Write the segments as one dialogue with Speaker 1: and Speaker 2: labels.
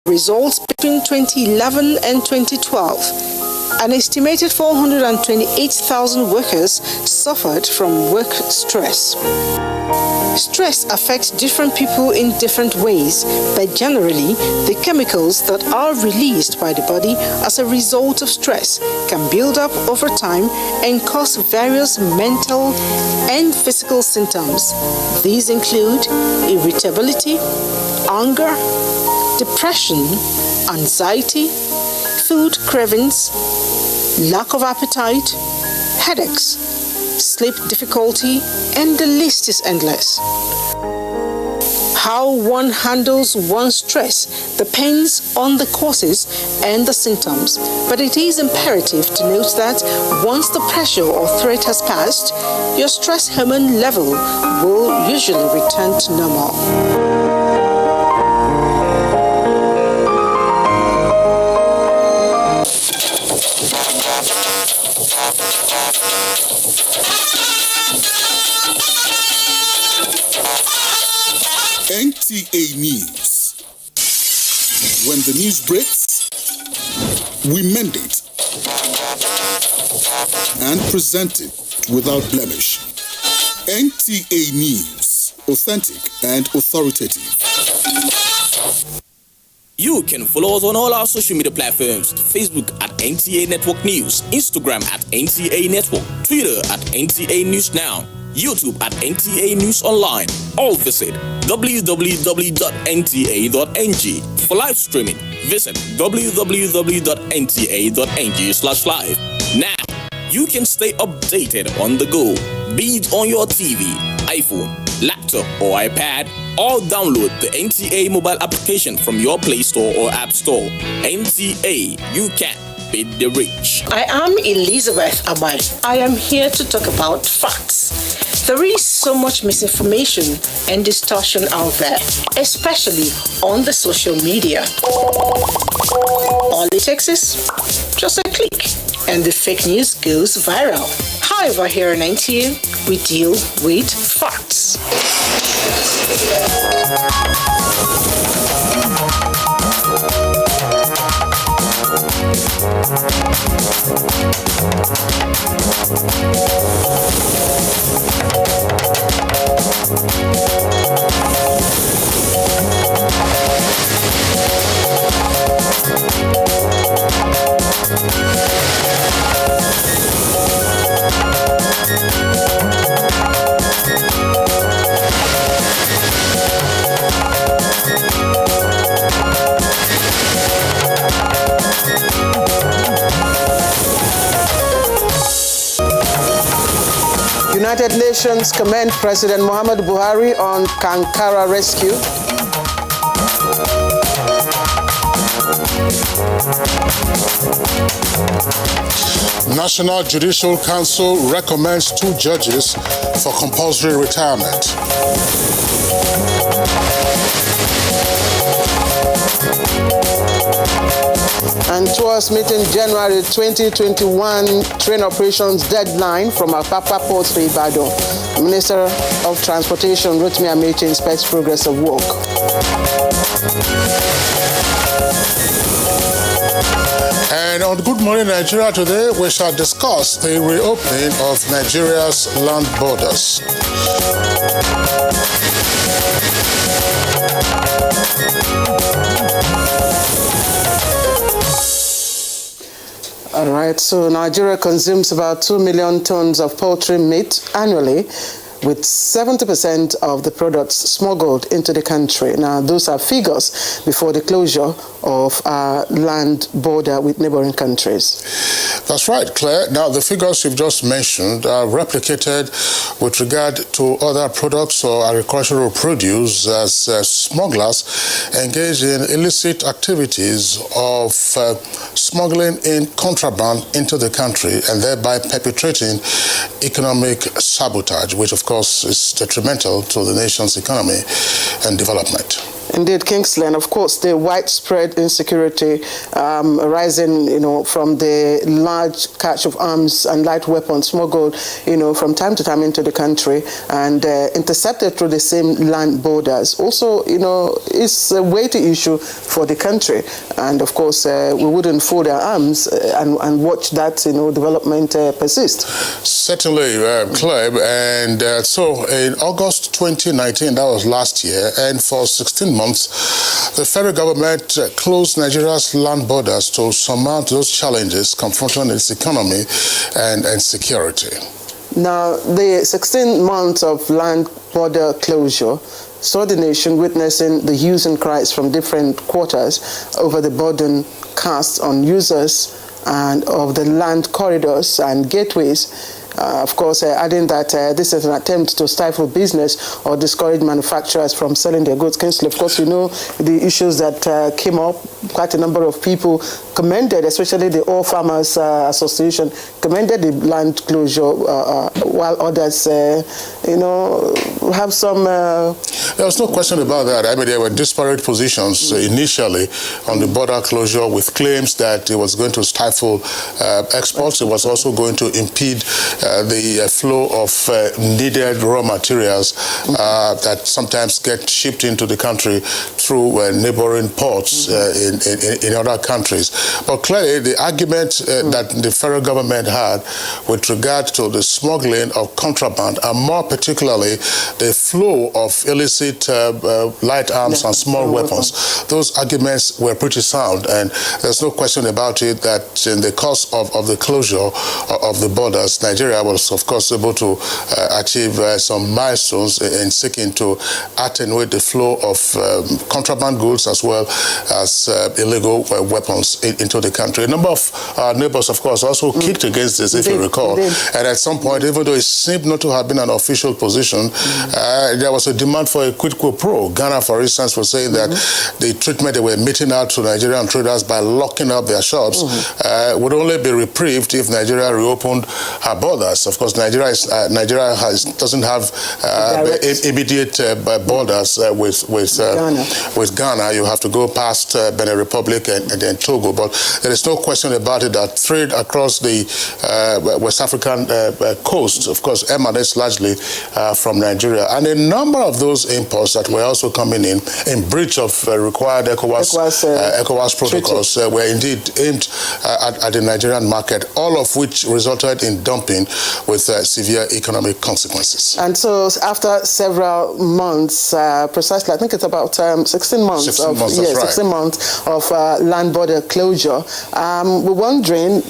Speaker 1: Results between 2011 and 2012. An estimated 428,000 workers suffered from work stress. Stress affects different people in different ways, but generally, the chemicals that are released by the body as a result of stress can build up over time and cause various mental and physical symptoms. These include irritability, anger, depression, anxiety, food cravings, lack of appetite, headaches, sleep difficulty, and the list is endless. How one handles one's stress depends on the causes and the symptoms, but it is imperative to note that once the pressure or threat has passed, your stress hormone level will usually return to normal.
Speaker 2: NTA News. When the news breaks, we mend it and present it without blemish. NTA News, authentic and authoritative.
Speaker 3: You can follow us on all our social media platforms: Facebook at NTA Network News, Instagram at NTA Network, Twitter at NTA News Now, YouTube at NTA News Online. Or visit www.nta.ng. For live streaming, visit www.nta.ng/live. Now, you can stay updated on the go, be it on your TV, iPhone, laptop, or iPad, or download the NTA mobile application from your Play Store or App Store. NTA, you can beat the rich.
Speaker 1: I am Elizabeth Abai. I am here to talk about facts. There is so much misinformation and distortion out there, especially on the social media. All it takes is just a click, and the fake news goes viral. However, here in NTA, we deal with facts. United Nations commend President Muhammadu Buhari on Kankara rescue.
Speaker 4: National Judicial Council recommends 2 judges for compulsory retirement.
Speaker 1: And towards meeting January 2021 train operations deadline from Apapa Port to Ibadan, Minister of Transportation Rotimi Amechi inspects progress of work.
Speaker 4: And on Good Morning Nigeria today, we shall discuss the reopening of Nigeria's land borders.
Speaker 1: All right, so Nigeria consumes about 2 million tons of poultry meat annually, with 70% of the products smuggled into the country. Now, those are figures before the closure of our land border with neighboring countries.
Speaker 4: That's right, Claire. Now, the figures you've just mentioned are replicated with regard to other products or agricultural produce as smugglers engage in illicit activities of smuggling in contraband into the country and thereby perpetrating economic sabotage, which of course is detrimental to the nation's economy and development.
Speaker 1: Indeed, Kingsley, and of course the widespread insecurity arising, from the large catch of arms and light weapons smuggled, from time to time into the country and intercepted through the same land borders. Also, is a weighty issue for the country, and of course we wouldn't fold our arms and watch that, development persist.
Speaker 4: Certainly, Claire, and so in August 2019, that was last year, and for 16 months, the federal government closed Nigeria's land borders to surmount those challenges confronting its economy and security. Now, the 16 months of land border closure saw the nation witnessing the hues and cries from different quarters over the burden cast on users and of the land corridors and gateways. Of course, adding that this is an attempt to stifle business or discourage manufacturers from selling their goods. Kingsley, of course, the issues that came up. Quite a number of people commended, especially the Oil Farmers Association, commended the land closure, while others, have some... There was no question about that. I mean, there were disparate positions initially on the border closure, with claims that it was going to stifle exports. It was also going to impede the flow of needed raw materials that sometimes get shipped into the country through neighboring ports in other countries. But clearly, the argument that the federal government had with regard to the smuggling of contraband, and more particularly the flow of illicit light arms and small weapons, those arguments were pretty sound, and there's no question about it that in the course of the closure of the borders, Nigeria was, of course, able to achieve some milestones in seeking to attenuate the flow of contraband goods as well as illegal weapons into the country. A number of neighbors, of course, also kicked against this, if you recall. And at some point, even though it seemed not to have been an official position, there was a demand for a quid pro quo. Ghana, for instance, was saying that the treatment they were meting out to Nigerian traders by locking up their shops would only be reprieved if Nigeria reopened her borders. Of course, Nigeria doesn't have immediate borders with Ghana. You have to go past Benin Republic and then Togo. But there is no question about it that trade across the West African coast, of course, emanates largely from Nigeria. And a number of those imports that were also coming in breach of required ECOWAS protocols were indeed aimed at the Nigerian market, all of which resulted in dumping with severe economic consequences. And so after several months, precisely, I think it's about 16 months. 16 months of land border closure. We're wondering,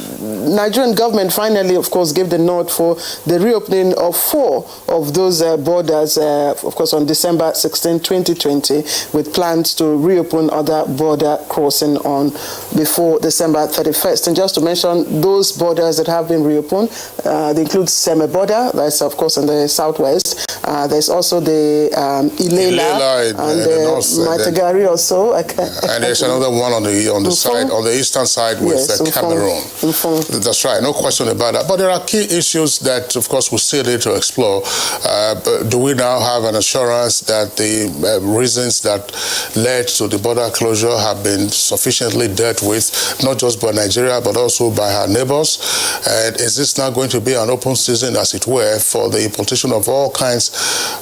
Speaker 4: Nigerian government finally, of course, gave the nod for the reopening of 4 of those borders, of course, on December 16, 2020, with plans to reopen other border crossing on before December 31st. And just to mention those borders that have been reopened, they include Seme border, that's of course in the southwest. There's also the Ilela and the Matagari also. And there's another one on the side, on the eastern side with Cameroon. That's right, no question about that. But there are key issues that, of course, we still need to explore. Do we now have an assurance that the reasons that led to the border closure have been sufficiently dealt with, not just by Nigeria, but also by her neighbors? And is this now going to be an open season, as it were, for the importation of all kinds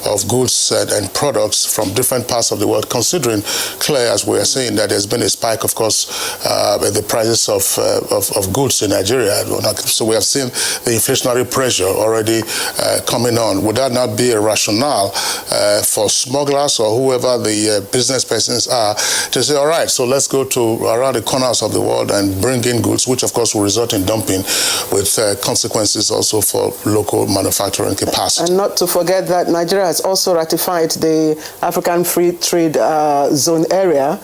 Speaker 4: of goods and products from different parts of the world, considering, Claire, as we are saying, that there's been a spike, of course, in the prices of goods in Nigeria. So we have seen the inflationary pressure already coming on. Would that not be a rationale for smugglers or whoever the business persons are to say, all right, so let's go to around the corners of the world and bring in goods, which of course will result in dumping with consequences also for local manufacturing capacity. And not to forget that Nigeria has also ratified the African Free Trade Zone area,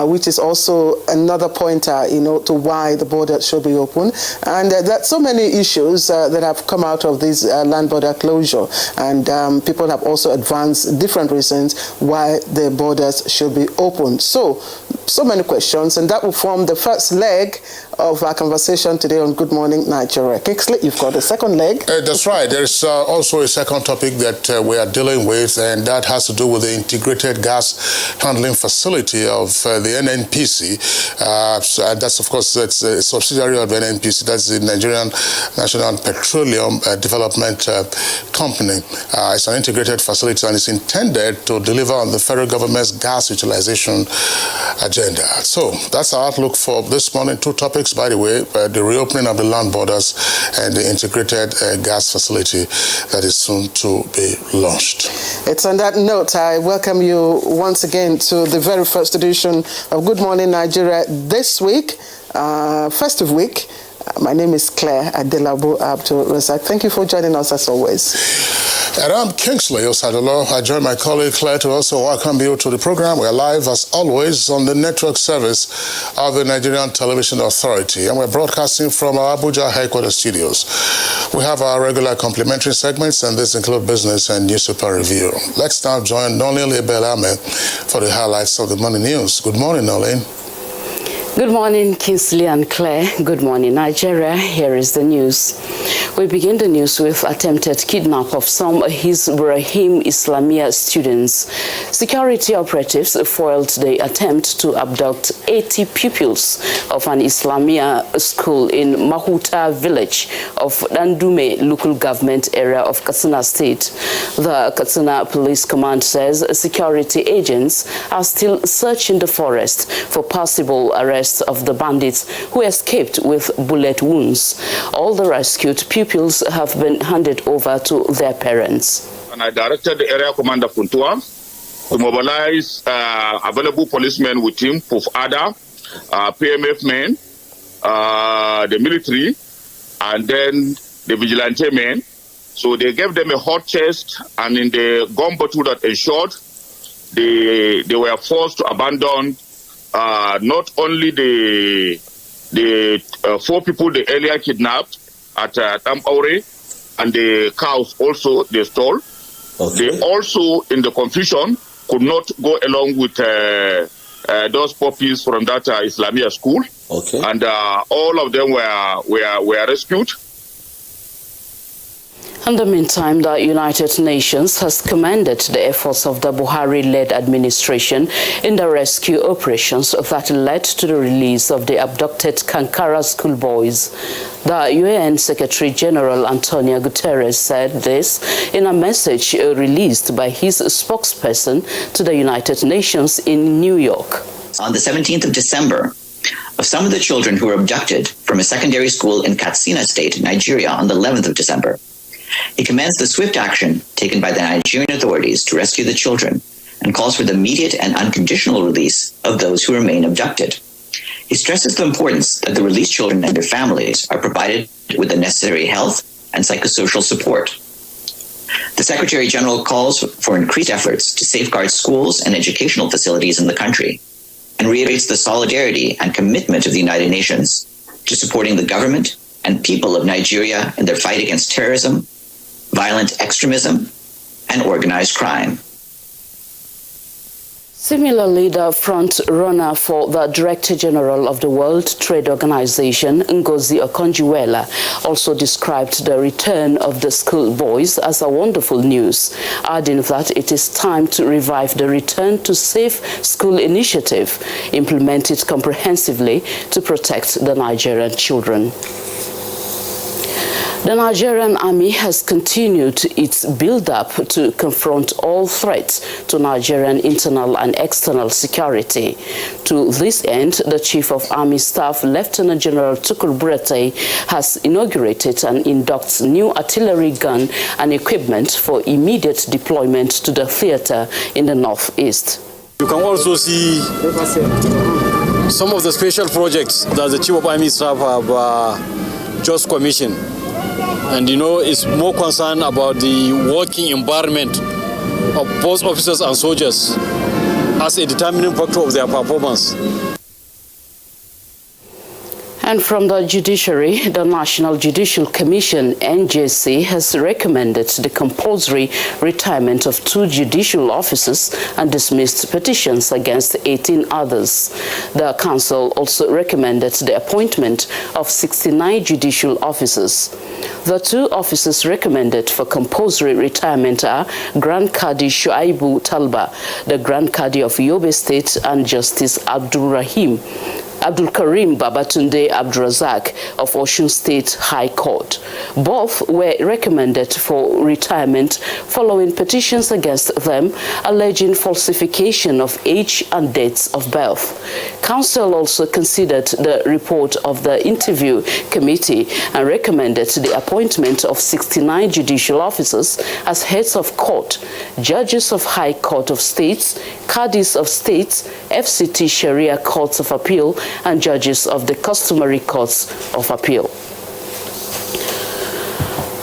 Speaker 4: which is also another pointer, to why the border should be open. And there's so many issues that have come out of this land border closure, and people have also advanced different reasons why the borders should be open. So
Speaker 1: so many questions, and that will form the first leg of our conversation today on Good Morning Nigeria. Kingsley, you've got the second leg.
Speaker 4: That's right. There's also a second topic that we are dealing with, and that has to do with the integrated gas handling facility of the NNPC. And that's, of course, that's a subsidiary of NNPC. That's the Nigerian National Petroleum Development Company. It's an integrated facility, and it's intended to deliver on the federal government's gas utilization agenda. So that's our outlook for this morning. Two topics, by the way, the reopening of the land borders and the integrated gas facility that is soon to be launched.
Speaker 1: It's on that note, I welcome you once again to the very first edition of Good Morning Nigeria this week, festive week. My name is Claire Adelabu Abdul Razak. Thank you for joining us as always.
Speaker 4: And I'm Kingsley Osadolo. I join my colleague Claire to also welcome you to the program. We're live as always on the network service of the Nigerian Television Authority, and we're broadcasting from our Abuja headquarters studios. We have our regular complimentary segments, and this include business and newspaper review. Let's now join Nolene Lebelame for the highlights of the morning news. Good morning, Nolene.
Speaker 5: Good morning, Kingsley and Claire. Good morning, Nigeria. Here is the news. We begin the news with attempted kidnap of some Hizbrahim Islamia students. Security operatives foiled the attempt to abduct 80 pupils of an Islamia school in Mahuta village of Dandume local government area of Katsina State. The Katsina Police Command says security agents are still searching the forest for possible arrests of the bandits who escaped with bullet wounds. All the rescued pupils have been handed over to their parents.
Speaker 6: And I directed the area commander Funtua to mobilize available policemen with him, POF-ADA, PMF men, the military, and then the vigilante men. So they gave them a hot chest, and in the gun battle that ensured they were forced to abandon not only the 4 people they earlier kidnapped at Tampaure, and the cows also they stole. Okay. They also, in the confusion, could not go along with those puppies from that Islamia school. Okay. And all of them were rescued.
Speaker 5: In the meantime, the United Nations has commended the efforts of the Buhari-led administration in the rescue operations that led to the release of the abducted Kankara schoolboys. The UN Secretary General Antonio Guterres said this in a message released by his spokesperson to the United Nations in New York.
Speaker 7: On the 17th of December, of some of the children who were abducted from a secondary school in Katsina State, Nigeria, on the 11th of December, he commends the swift action taken by the Nigerian authorities to rescue the children and calls for the immediate and unconditional release of those who remain abducted. He stresses the importance that the released children and their families are provided with the necessary health and psychosocial support. The Secretary General calls for increased efforts to safeguard schools and educational facilities in the country and reiterates the solidarity and commitment of the United Nations to supporting the government and people of Nigeria in their fight against terrorism, violent extremism, and organized crime.
Speaker 5: Similarly, the front-runner for the Director General of the World Trade Organization, Ngozi Okonjo-Iweala, also described the return of the schoolboys as a wonderful news, adding that it is time to revive the Return to Safe School initiative, implemented comprehensively to protect the Nigerian children. The Nigerian army has continued its build-up to confront all threats to Nigerian internal and external security. To this end, the Chief of Army Staff, Lieutenant General Tukur Buratai, has inaugurated and inducted new artillery gun and equipment for immediate deployment to the theater in the northeast.
Speaker 8: You can also see some of the special projects that the Chief of Army Staff have just commissioned. And it's more concerned about the working environment of both officers and soldiers as a determining factor of their performance.
Speaker 5: And from the judiciary, the National Judicial Commission, NJC, has recommended the compulsory retirement of 2 judicial officers and dismissed petitions against 18 others. The council also recommended the appointment of 69 judicial officers. The 2 officers recommended for compulsory retirement are Grand Qadi Shuaibu Talba, the Grand Qadi of Yobe State, and Justice Abdul Karim Babatunde Abdurazak of Osun State High Court. Both were recommended for retirement following petitions against them alleging falsification of age and dates of birth. Council also considered the report of the interview committee and recommended the appointment of 69 judicial officers as heads of court, judges of High Court of States, Qadis of States, FCT Sharia Courts of Appeal, and judges of the customary courts of appeal.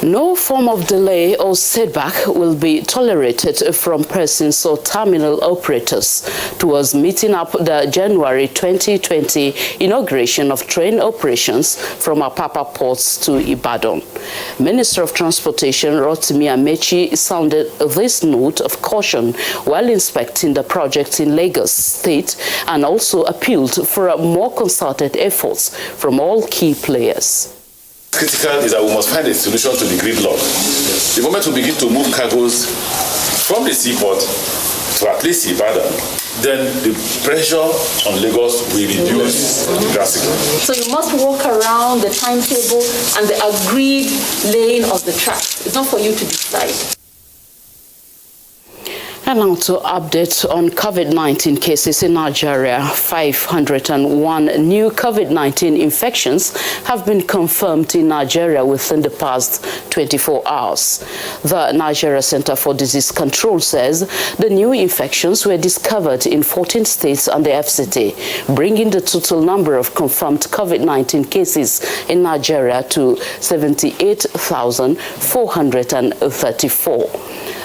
Speaker 5: No form of delay or setback will be tolerated from persons or terminal operators towards meeting up the January 2020 inauguration of train operations from Apapa ports to Ibadan. Minister of Transportation Rotimi Amechi sounded this note of caution while inspecting the project in Lagos State and also appealed for more concerted efforts from all key players.
Speaker 9: Critical is that we must find a solution to the gridlock. The moment we begin to move cargoes from the seaport to at least Ibadan, then the pressure on Lagos will reduce drastically.
Speaker 10: So you must walk around the timetable and the agreed lane of the track. It's not for you to decide.
Speaker 5: And now to update on COVID-19 cases in Nigeria. 501 new COVID-19 infections have been confirmed in Nigeria within the past 24 hours. The Nigeria Center for Disease Control says the new infections were discovered in 14 states and the FCT, bringing the total number of confirmed COVID-19 cases in Nigeria to 78,434.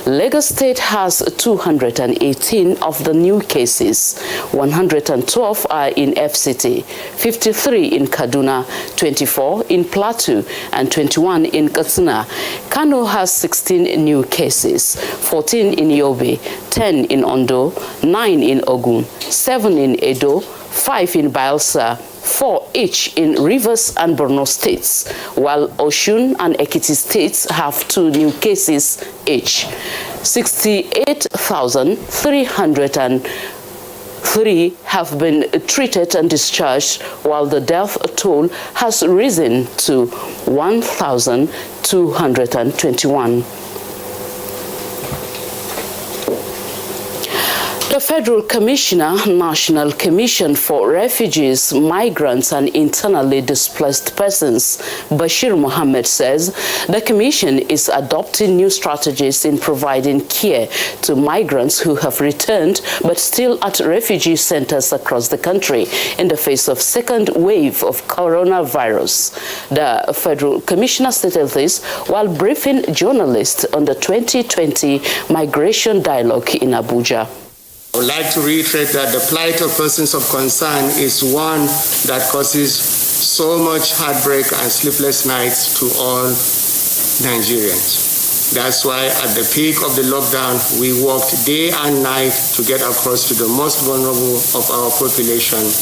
Speaker 5: Lagos State has 218 of the new cases. 112 are in FCT, 53 in Kaduna, 24 in Plateau, and 21 in Katsina. Kano has 16 new cases, 14 in Yobe, 10 in Ondo, 9 in Ogun, 7 in Edo, 5 in Bayelsa, 4 each in Rivers and Borno states, while Osun and Ekiti states have 2 new cases each. 68,303 have been treated and discharged, while the death toll has risen to 1,221. The Federal Commissioner, National Commission for Refugees, Migrants and Internally Displaced Persons, Bashir Mohammed, says the Commission is adopting new strategies in providing care to migrants who have returned but still at refugee centers across the country in the face of second wave of coronavirus. The Federal Commissioner stated this while briefing journalists on the 2020 Migration Dialogue in Abuja.
Speaker 11: I would like to reiterate that the plight of persons of concern is one that causes so much heartbreak and sleepless nights to all Nigerians. That's why at the peak of the lockdown, we worked day and night to get across to the most vulnerable of our population.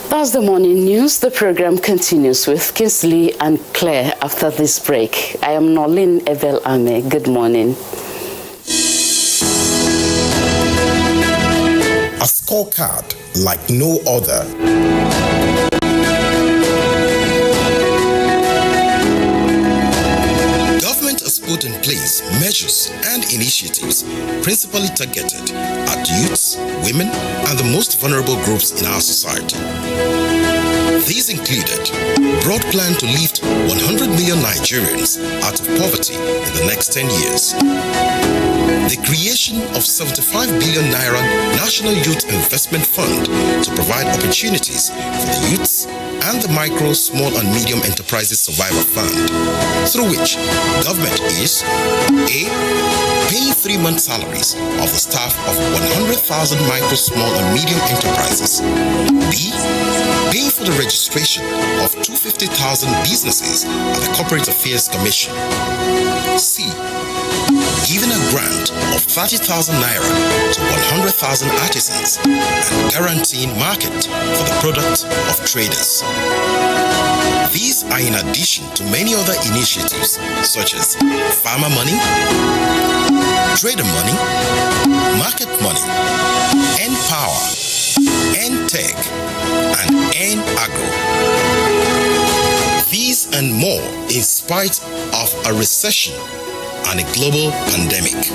Speaker 5: That's the morning news. The program continues with Kinsley and Claire after this break. I am Nolin Evel Ame. Good morning.
Speaker 12: A scorecard like no other. Government has put in place measures and initiatives principally targeted at youths, women, and the most vulnerable groups in our society. These included broad plan to lift 100 million Nigerians out of poverty in the next 10 years. The creation of 75 billion naira National Youth Investment Fund to provide opportunities for the youths and the Micro, Small and Medium Enterprises Survivor Fund, through which government is A. Paying 3-month salaries of the staff of 100,000 micro, small and medium enterprises. B. Paying for the registration of 250,000 businesses at the Corporate Affairs Commission. C. Giving a grant of 30,000 naira to 100,000 artisans and guaranteeing market for the product of traders. These are in addition to many other initiatives such as farmer money, trader money, market money, N-Power, N-Tech, and N-Agro. These and more in spite of a recession and a global pandemic.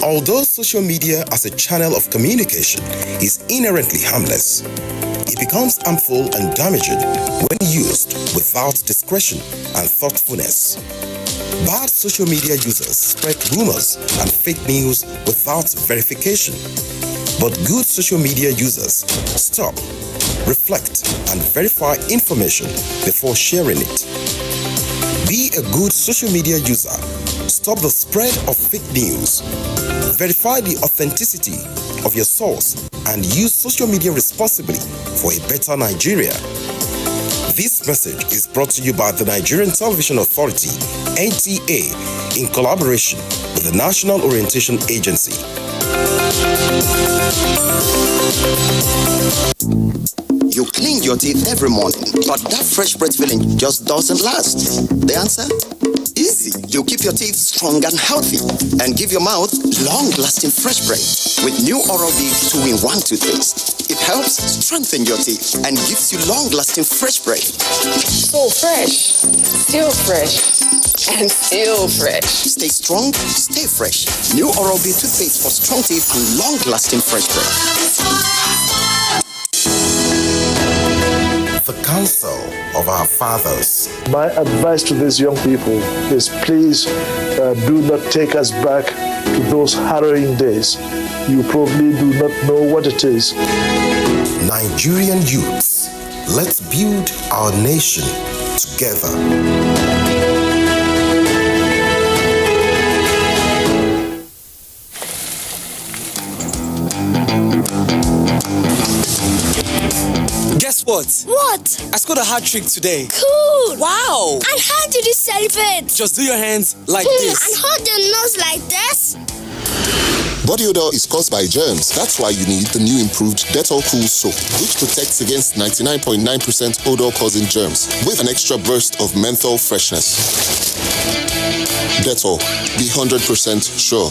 Speaker 12: Although social media as a channel of communication is inherently harmless, it becomes harmful and damaging when used without discretion and thoughtfulness. Bad social media users spread rumors and fake news without verification. But good social media users stop, reflect, and verify information before sharing it. Be a good social media user. Stop the spread of fake news. Verify the authenticity of your source and use social media responsibly for a better Nigeria. This message is brought to you by the Nigerian Television Authority, NTA, in collaboration with the National Orientation Agency.
Speaker 13: You clean your teeth every morning, but that fresh breath feeling just doesn't last. The answer? Easy. You keep your teeth strong and healthy and give your mouth long-lasting fresh breath with new Oral-B 2-in-1 toothpaste. It helps strengthen your teeth and gives you long-lasting fresh breath.
Speaker 14: So fresh, still fresh, and still fresh.
Speaker 13: Stay strong, stay fresh. New Oral-B toothpaste for strong teeth and long-lasting fresh breath.
Speaker 12: The counsel of our fathers.
Speaker 15: My advice to these young people is please do not take us back to those harrowing days. You probably do not know what it is.
Speaker 12: Nigerian youths, let's build our nation together.
Speaker 16: Guess what?
Speaker 17: What?
Speaker 16: I scored a hat trick today.
Speaker 17: Cool!
Speaker 16: Wow!
Speaker 17: And how did you celebrate?
Speaker 16: Just do your hands like this.
Speaker 17: And hold your nose like this?
Speaker 2: Body odor is caused by germs. That's why you need the new improved Dettol Cool Soap, which protects against 99.9% odor-causing germs with an extra burst of menthol freshness. Dettol, be 100% sure.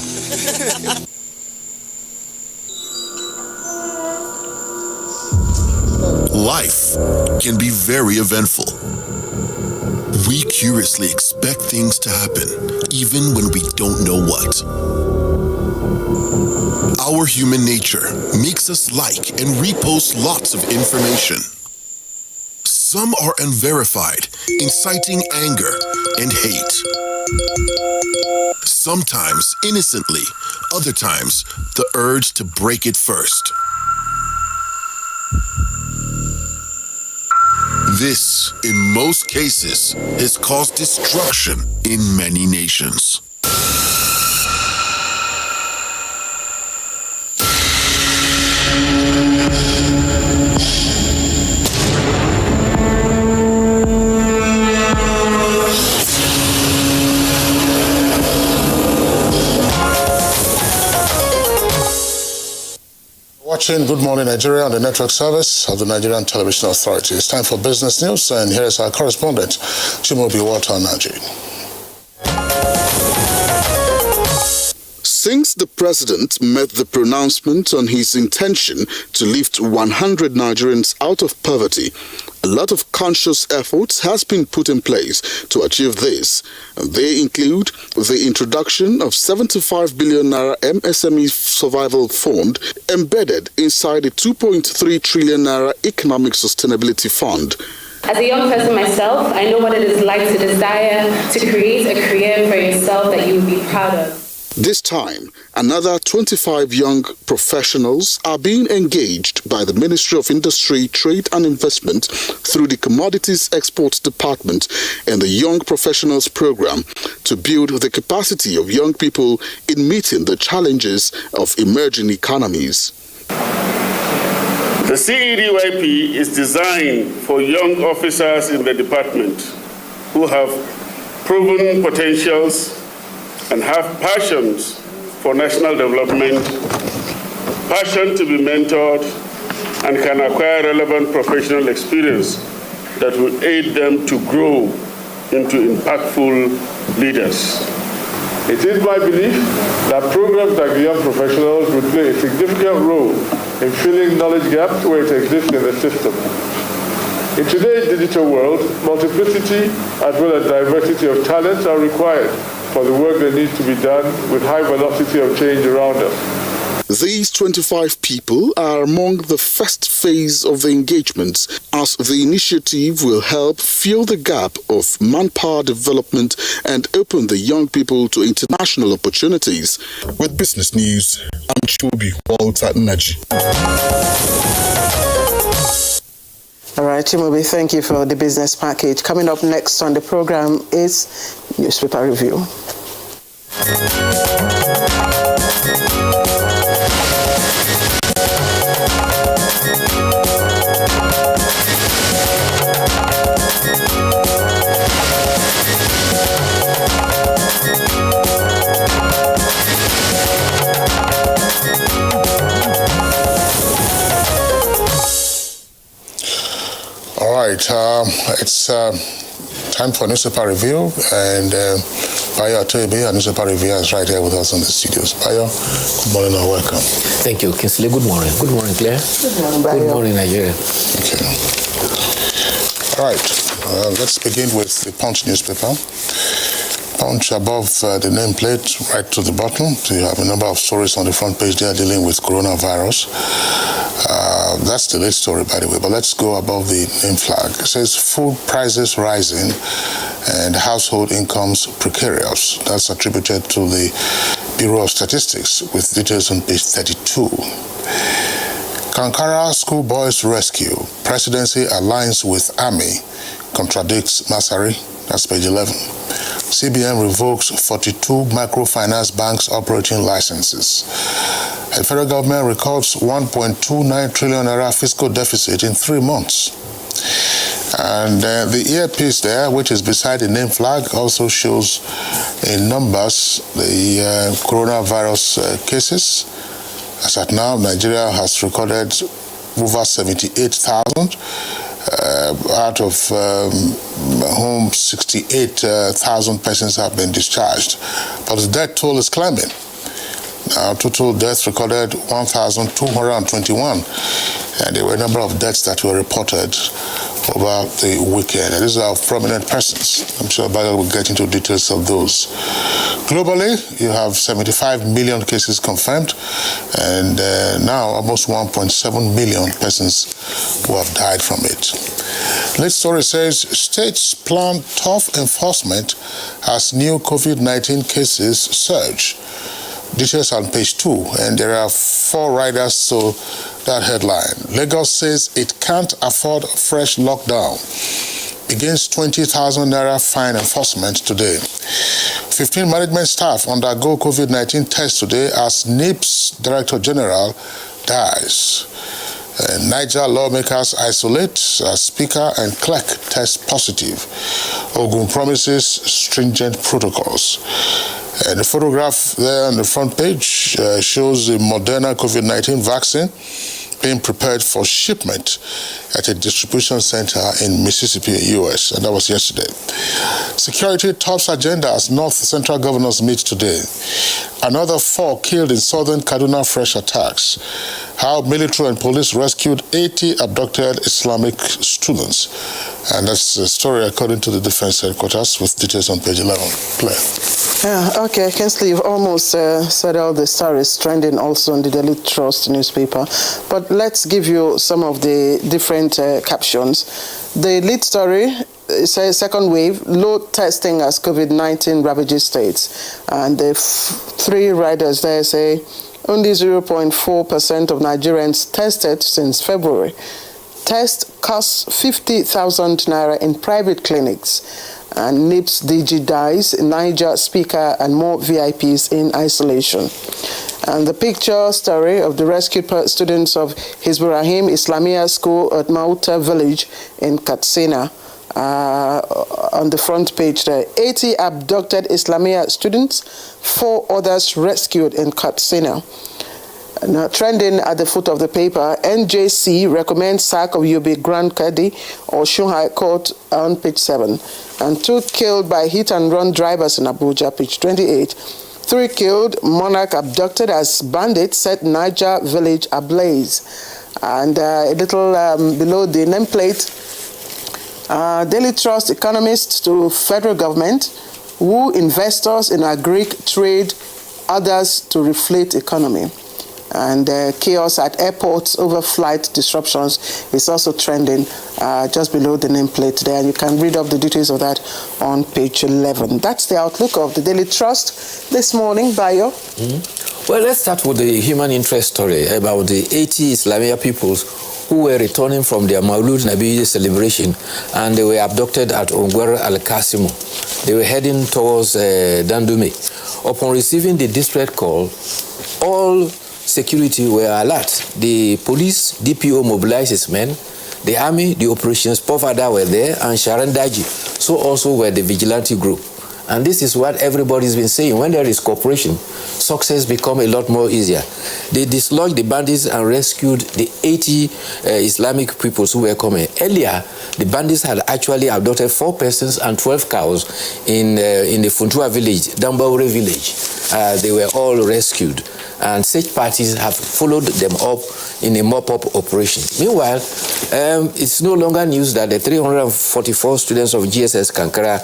Speaker 18: Life can be very eventful. We curiously expect things to happen, even when we don't know what. Our human nature makes us like and repost lots of information. Some are unverified, inciting anger and hate. Sometimes innocently, other times the urge to break it first. This, in most cases, has caused destruction in many nations.
Speaker 4: Watching Good Morning Nigeria on the network service of the Nigerian Television Authority. It's time for business news, and here is our correspondent, Chimobi Watanaji.
Speaker 2: Since the president made the pronouncement on his intention to lift 100 Nigerians out of poverty, a lot of conscious efforts has been put in place to achieve this. They include the introduction of 75 billion naira MSME Survival Fund embedded inside the 2.3 trillion naira Economic Sustainability Fund.
Speaker 10: As a young person myself, I know what it is like to desire to create a career for yourself that you would be proud of.
Speaker 2: This time, another 25 young professionals are being engaged by the Ministry of Industry, Trade and Investment through the Commodities Export Department and the Young Professionals Program to build the capacity of young people in meeting the challenges of emerging economies.
Speaker 19: The CEDYP is designed for young officers in the department who have proven potentials and have passions for national development, passion to be mentored, and can acquire relevant professional experience that will aid them to grow into impactful leaders. It is my belief that programs like the Young Professionals would play a significant role in filling knowledge gaps where it exists in the system. In today's digital world, multiplicity as well as diversity of talents are required for the work that needs to be done with high velocity of change around us.
Speaker 2: These 25 people are among the first phase of the engagements, as the initiative will help fill the gap of manpower development and open the young people to international opportunities.
Speaker 18: With business news, I'm Chobi Walter Naji.
Speaker 1: All right, Chimobi, thank you for the business package. Coming up next on the program is Newspaper Review.
Speaker 4: All right, it's time for Newspaper Review, and Bayo Atoyebe, our Newspaper Reviewer, is right here with us in the studios. Bayo, good morning and welcome.
Speaker 20: Thank you, Kinsley. Good morning. Good morning, Claire.
Speaker 1: Good morning, Bayo.
Speaker 20: Good morning, Nigeria.
Speaker 4: Okay. All right, let's begin with the Punch newspaper. Punch above the nameplate, right to the bottom. So you have a number of stories on the front page there dealing with coronavirus. That's the latest story, by the way, but let's go above the name flag. It says food prices rising and household incomes precarious. That's attributed to the Bureau of Statistics, with details on page 32. Kankara schoolboys rescue. Presidency alliance with Army contradicts Masari. That's page 11. CBN revokes 42 microfinance banks operating licenses. The federal government records 1.29 trillion naira fiscal deficit in 3 months. And the earpiece there, which is beside the name flag, also shows in numbers the coronavirus cases. As at now, Nigeria has recorded over 78,000. Out of whom 68,000 persons have been discharged. But the death toll is climbing. Now, total deaths recorded 1,221, and there were a number of deaths that were reported over the weekend. And these are prominent persons. I'm sure Bayo will get into details of those. Globally, you have 75 million cases confirmed, and now almost 1.7 million persons who have died from it. This story says, states plan tough enforcement as new COVID-19 cases surge. Details on page 2, and there are 4 riders to that headline. Lagos says it can't afford fresh lockdown. Begins 20,000 naira fine enforcement today. 15 management staff undergo COVID-19 test today as NIPS Director General dies. Niger lawmakers isolate as Speaker and Clerk test positive. Ogun promises stringent protocols. The photograph there on the front page shows the Moderna COVID-19 vaccine being prepared for shipment at a distribution center in Mississippi, U.S., and that was yesterday. Security tops agenda as North Central governors meet today. Another 4 killed in southern Kaduna fresh attacks. How military and police rescued 80 abducted Islamic students. And that's the story according to the Defense Headquarters, with details on page 11. Claire.
Speaker 1: Yeah, okay, Kinsley, you've almost said all the stories trending also in the Daily Trust newspaper. But let's give you some of the different captions. The lead story says second wave, low testing as COVID-19 ravages states. And the three riders there say only 0.4% of Nigerians tested since February. Test costs 50,000 naira in private clinics. And NIPS DG dies, Niger speaker and more VIPs in isolation. And the picture story of the rescued students of Hizburahim Islamia School at Mauta village in Katsina. On the front page there, 80 abducted Islamia students, 4 others rescued in Katsina. Now, trending at the foot of the paper, NJC recommends sack of Yobe Grand Kadi or Osun High Court on page 7. And 2 killed by hit-and-run drivers in Abuja, page 28. 3 killed, monarch abducted as bandits set Niger village ablaze. And a little below the nameplate, Daily Trust economists to federal government, woo investors in agric trade, others to reflate economy. And chaos at airports over flight disruptions is also trending just below the nameplate there. And you can read up the details of that on page 11. That's the outlook of the Daily Trust this morning. Bayo?
Speaker 20: Well, let's start with the human interest story about the 80 Islamia peoples who were returning from their Maulud Nabi celebration, and they were abducted at Ongwer Al-Kasimu. They were heading towards Dandume. Upon receiving the distress call, all security were alert. The police, DPO mobilized his men, the army, the operations Povada were there, and Sharandaji. So also were the vigilante group. And this is what everybody's been saying. When there is cooperation, success becomes a lot more easier. They dislodged the bandits and rescued the 80 Islamic peoples who were coming. Earlier, the bandits had actually abducted 4 persons and 12 cows in the Funtua village, Dambaure village. They were all rescued. And such parties have followed them up in a mop-up operation. Meanwhile, it's no longer news that the 344 students of GSS Kankara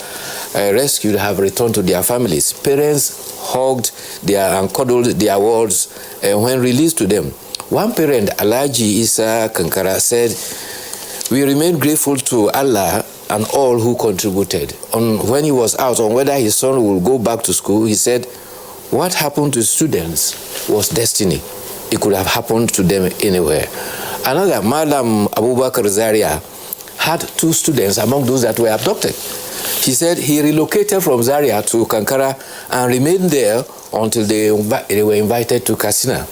Speaker 20: rescued have returned to their families. Parents hugged and cuddled their wards when released to them. One parent, Alaji Isa Kankara, said, "We remain grateful to Allah and all who contributed." When he was out on whether his son will go back to school, he said, "What happened to students was destiny. It could have happened to them anywhere." Another, Madam Abubakar Zaria, had 2 students among those that were abducted. He said he relocated from Zaria to Kankara and remained there until they were invited to Katsina.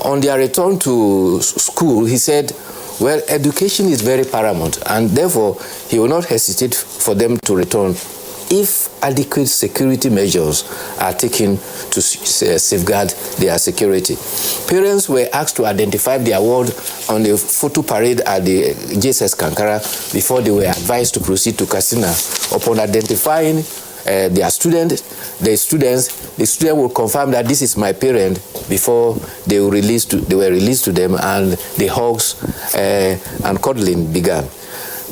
Speaker 20: On their return to school, he said, well, education is very paramount, and therefore he will not hesitate for them to return if adequate security measures are taken to safeguard their security. Parents were asked to identify their ward on the photo parade at the JSS Kankara before they were advised to proceed to Katsina. Upon identifying the student will confirm that this is my parent before they were released to them, and the hugs and cuddling began.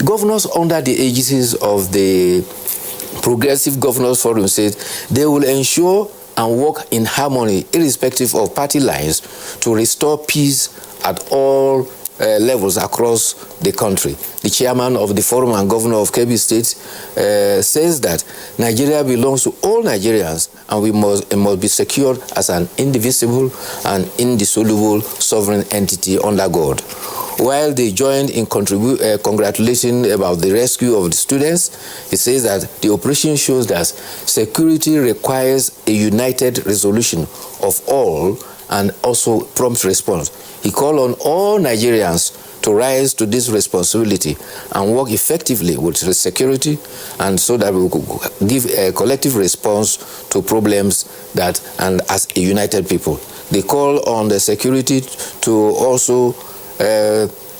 Speaker 20: Governors under the agencies of the Progressive Governors Forum said they will ensure and work in harmony, irrespective of party lines, to restore peace at all levels across the country. The chairman of the forum and governor of Kebbi State says that Nigeria belongs to all Nigerians, and it must be secured as an indivisible and indissoluble sovereign entity under God. While they joined in congratulating about the rescue of the students, he says that the operation shows that security requires a united resolution of all and also prompt response. He called on all Nigerians to rise to this responsibility and work effectively with the security, and so that we could give a collective response to problems and as a united people. They call on the security to also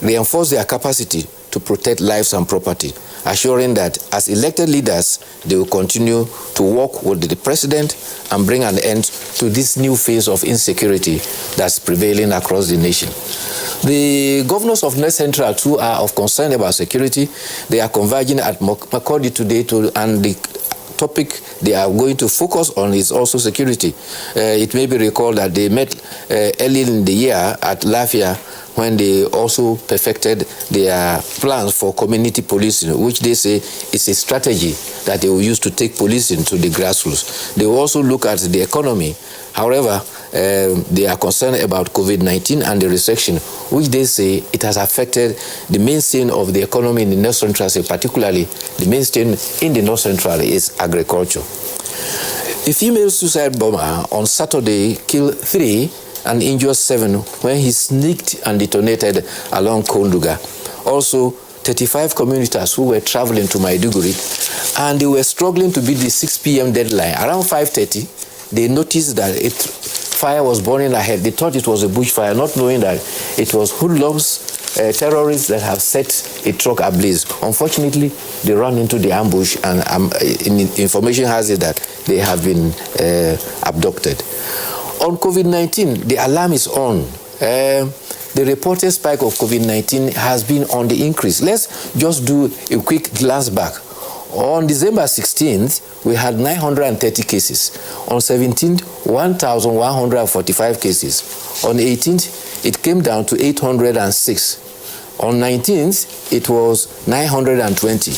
Speaker 20: reinforce their capacity to protect lives and property, assuring that as elected leaders, they will continue to work with the president and bring an end to this new phase of insecurity that's prevailing across the nation. The governors of North Central too are of concern about security. They are converging at Makurdi today and the topic they are going to focus on is also security. It may be recalled that they met early in the year at Lafia when they also perfected their plans for community policing, which they say is a strategy that they will use to take policing to the grassroots. They will also look at the economy. However, they are concerned about COVID-19 and the recession, which they say it has affected the mainstay of the economy in the North Central, particularly the mainstay in the North Central is agriculture. A female suicide bomber on Saturday killed 3 and injured 7 when he sneaked and detonated along Konduga. Also, 35 commuters who were traveling to Maiduguri, and they were struggling to beat the 6 p.m. deadline. Around 5:30, they noticed that fire was burning ahead. They thought it was a bushfire, not knowing that it was hoodlums, terrorists that have set a truck ablaze. Unfortunately, they ran into the ambush, and information has it that they have been abducted. On COVID-19, the alarm is on. The reported spike of COVID-19 has been on the increase. Let's just do a quick glance back. On December 16th, we had 930 cases. On 17th, 1,145 cases. On 18th, it came down to 806. On 19th, it was 920.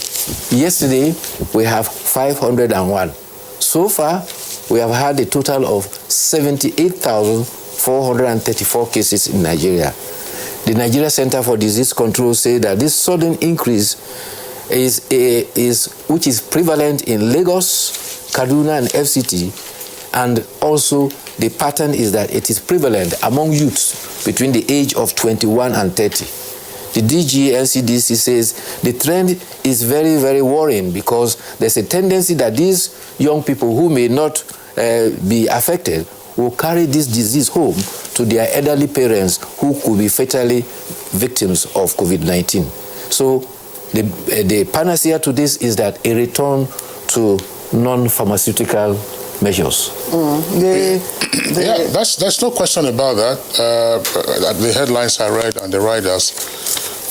Speaker 20: Yesterday, we have 501. So far, we have had a total of 78,434 cases in Nigeria. The Nigeria Center for Disease Control say that this sudden increase which is prevalent in Lagos, Kaduna, and FCT, and also the pattern is that it is prevalent among youths between the age of 21 and 30. The DG NCDC says the trend is very, very worrying because there's a tendency that these young people who may not be affected will carry this disease home to their elderly parents who could be fatally victims of COVID-19. So the panacea to this is that a return to non-pharmaceutical measures.
Speaker 4: Yeah, there's no question about that. The headlines I read and the riders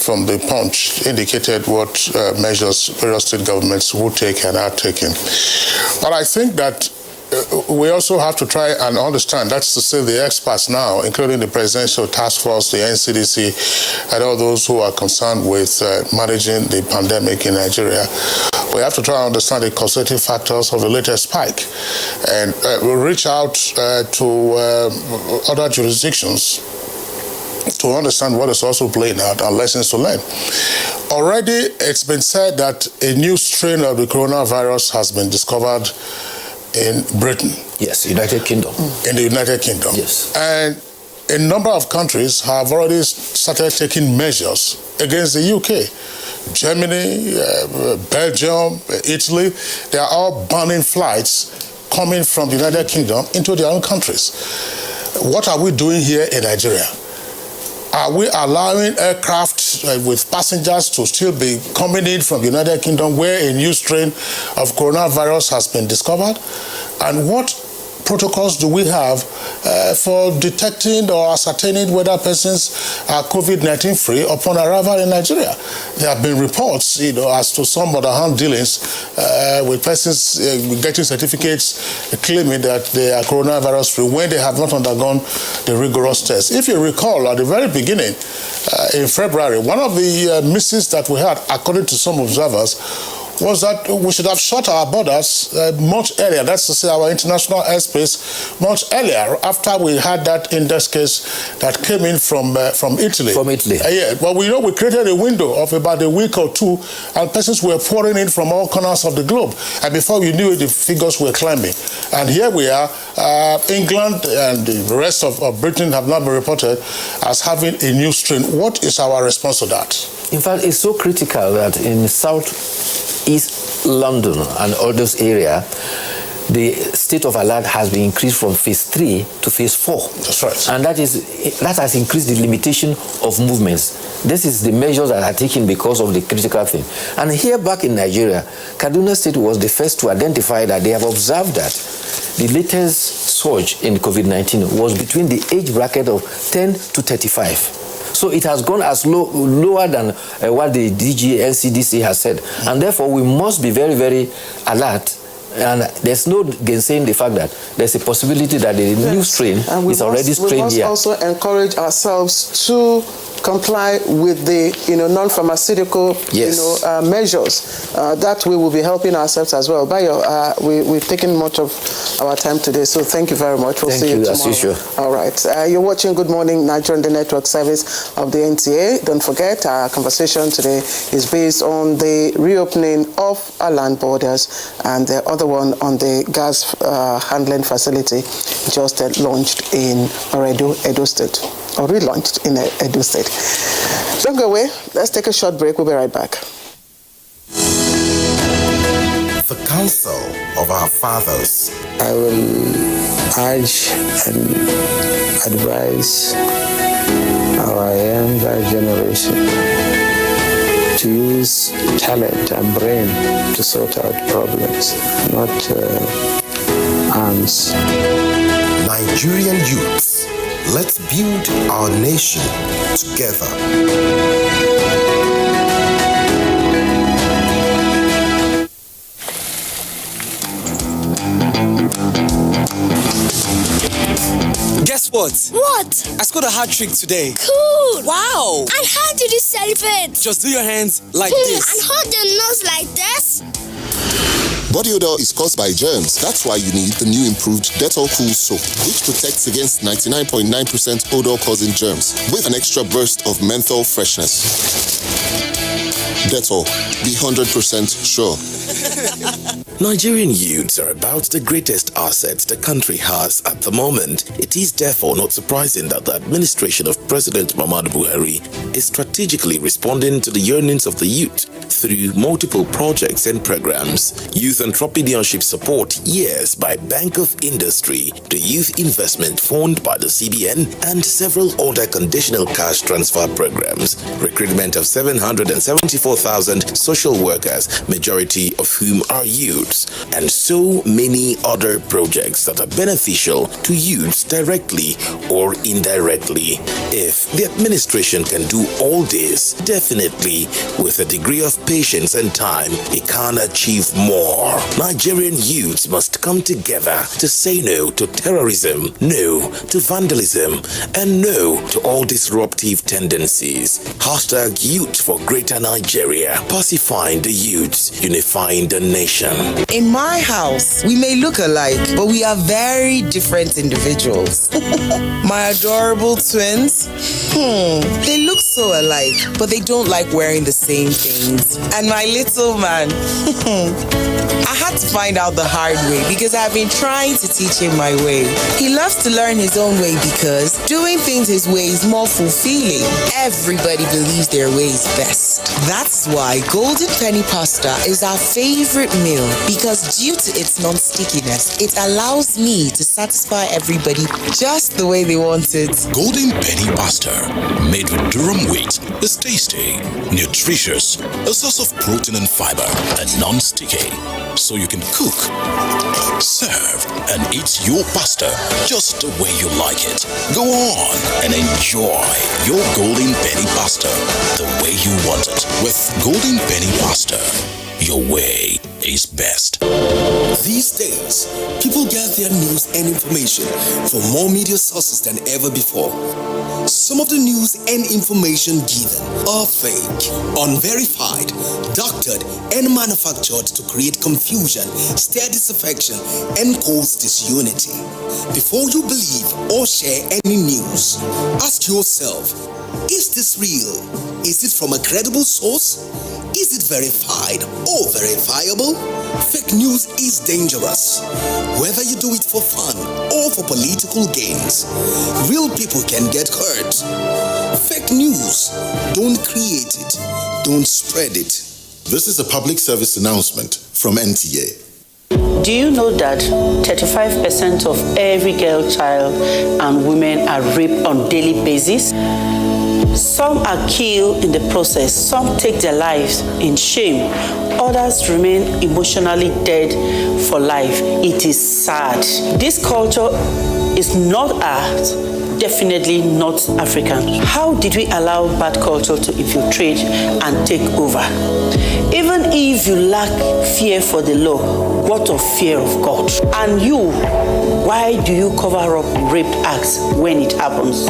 Speaker 4: from the Punch indicated what measures various state governments would take and are taking. But I think that we also have to try and understand, that's to say the experts now, including the Presidential Task Force, the NCDC, and all those who are concerned with managing the pandemic in Nigeria. We have to try and understand the causative factors of the latest spike. And we'll reach out to other jurisdictions to understand what is also playing out and lessons to learn. Already, it's been said that a new strain of the coronavirus has been discovered in Britain.
Speaker 20: Yes, United Kingdom.
Speaker 4: In the United Kingdom.
Speaker 20: Yes.
Speaker 4: And a number of countries have already started taking measures against the UK. Germany, Belgium, Italy, they are all banning flights coming from the United Kingdom into their own countries. What are we doing here in Nigeria? Are we allowing aircraft with passengers to still be coming in from the United Kingdom where a new strain of coronavirus has been discovered? And what protocols do we have for detecting or ascertaining whether persons are COVID-19 free upon arrival in Nigeria? There have been reports, as to some underhand dealings with persons getting certificates claiming that they are coronavirus free when they have not undergone the rigorous test. If you recall, at the very beginning, in February, one of the misses that we had, according to some observers, was that we should have shut our borders much earlier, that's to say our international airspace much earlier after we had that index case that came in from Italy.
Speaker 20: From Italy.
Speaker 4: Yeah, well, we created a window of about a week or two, and persons were pouring in from all corners of the globe. And before we knew it, the figures were climbing. And here we are, England and the rest of Britain have now been reported as having a new strain. What is our response to that?
Speaker 20: In fact, it's so critical that in Southeast London and all those areas, the state of alert has been increased from phase 3 to phase 4.
Speaker 4: That's right.
Speaker 20: And that has increased the limitation of movements. This is the measures that are taken because of the critical thing. And here back in Nigeria, Kaduna State was the first to identify that they have observed that the latest surge in COVID-19 was between the age bracket of 10 to 35. So it has gone as lower than what the DG NCDC has said. And therefore, we must be very, very alert And there's no gainsaying the fact that there's a possibility that the new strain is already strained here.
Speaker 21: We must also encourage ourselves to comply with the non-pharmaceutical measures. That way we'll be helping ourselves as well. Bayo, we've taken much of our time today, so thank you very much. We'll see you tomorrow.
Speaker 20: As usual.
Speaker 21: All right. You're watching Good Morning Nigerian, the network service of the NTA. Don't forget, our conversation today is based on the reopening of our land borders and the other one on the gas handling facility just launched in Oredo, Edo State, or relaunched in Edo State. Don't go away. Let's take a short break. We'll be right back.
Speaker 12: The counsel of our fathers.
Speaker 22: I will urge and advise our younger generation to use talent and brain to sort out problems, not arms.
Speaker 12: Nigerian youths, let's build our nation together.
Speaker 16: Guess what?
Speaker 17: What?
Speaker 16: I scored a hat trick today.
Speaker 17: Cool.
Speaker 16: Wow.
Speaker 17: And how did you celebrate?
Speaker 16: Just do your hands like this.
Speaker 17: And hold your nose like this.
Speaker 2: Body odor is caused by germs. That's why you need the new improved Dettol Cool Soap, which protects against 99.9% odor-causing germs with an extra burst of menthol freshness. Dettol, be 100% sure.
Speaker 23: Nigerian youths are about the greatest assets the country has at the moment. It is therefore not surprising that the administration of President Muhammadu Buhari is strategically responding to the yearnings of the youth through multiple projects and programs. Youth entrepreneurship support years by Bank of Industry, the Youth Investment Fund by the CBN, and several other conditional cash transfer programs. Recruitment of 774,000 social workers, majority of whom are youths, and so many other projects that are beneficial to youths directly or indirectly. If the administration can do all this, definitely with a degree of patience and time, it can achieve more. Nigerian youths must come together to say no to terrorism, no to vandalism, and no to all disruptive tendencies. Hashtag Youth for Greater Nigeria. Pacifying the youths, unifying the nation.
Speaker 24: In my house, we may look alike, but we are very different individuals. My adorable twins, they look so alike, but they don't like wearing the same things. And my little man, I had to find out the hard way because I've been trying to teach him my way. He loves to learn his own way because doing things his way is more fulfilling. Everybody believes their way is best. That's why Golden Penny Pasta is our favorite meal because due to its non-stickiness, it allows me to satisfy everybody just the way they want it.
Speaker 25: Golden Penny Pasta, made with durum wheat, is tasty, nutritious, a source of protein and fiber, and non-sticky. So you can cook, serve, and eat your pasta just the way you like it. Go on and enjoy your Golden Penny Pasta the way you want it. With Golden Penny Pasta, your way is best.
Speaker 26: These days, people get their news and information from more media sources than ever before. Some of the news and information given are fake, unverified, doctored, and manufactured to create confusion, stir disaffection, and cause disunity. Before you believe or share any news, ask yourself, is this real? Is it from a credible source? Is it verified or verifiable? Fake news is dangerous. Whether you do it for fun or for political gains, real people can get hurt. Fake news, don't create it, don't spread it.
Speaker 2: This is a public service announcement from NTA.
Speaker 27: Do you know that 35% of every girl child and women are raped on daily basis? Some are killed in the process, some take their lives in shame, others remain emotionally dead for life. It is sad. This culture is not art, definitely not African. How did we allow bad culture to infiltrate and take over? Even if you lack fear for the law, what of fear of God? And you, why do you cover up rape acts when it happens?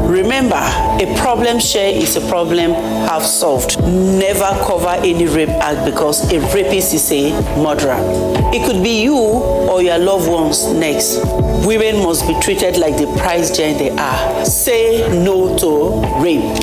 Speaker 27: Remember, a problem shared is a problem half solved. Never cover any rape act because a rapist is a murderer. It could be you or your loved ones next. Women must be treated like the prize giant they are. Say no to rape.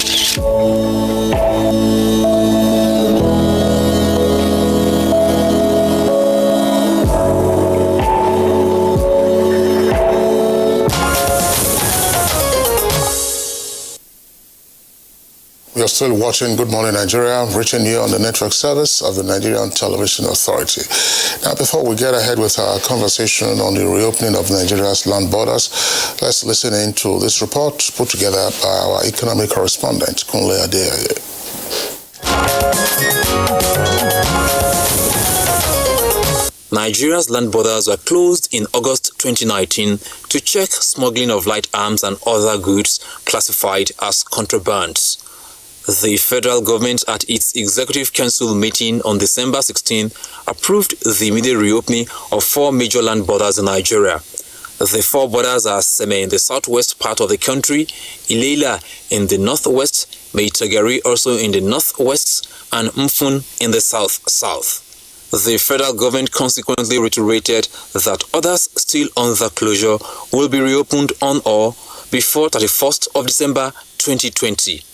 Speaker 4: You're still watching Good Morning Nigeria, reaching you on the network service of the Nigerian Television Authority. Now, before we get ahead with our conversation on the reopening of Nigeria's land borders, let's listen into this report put together by our economic correspondent, Kunle Adeyeye.
Speaker 3: Nigeria's land borders were closed in August 2019 to check smuggling of light arms and other goods classified as contrabands. The federal government at its Executive Council meeting on December 16 approved the immediate reopening of 4 major land borders in Nigeria. The 4 borders are Seme in the southwest part of the country, Ilela in the northwest, Maitagari also in the northwest, and Mfun in the south-south. The federal government consequently reiterated that others still under closure will be reopened on or before 31st of December 2020.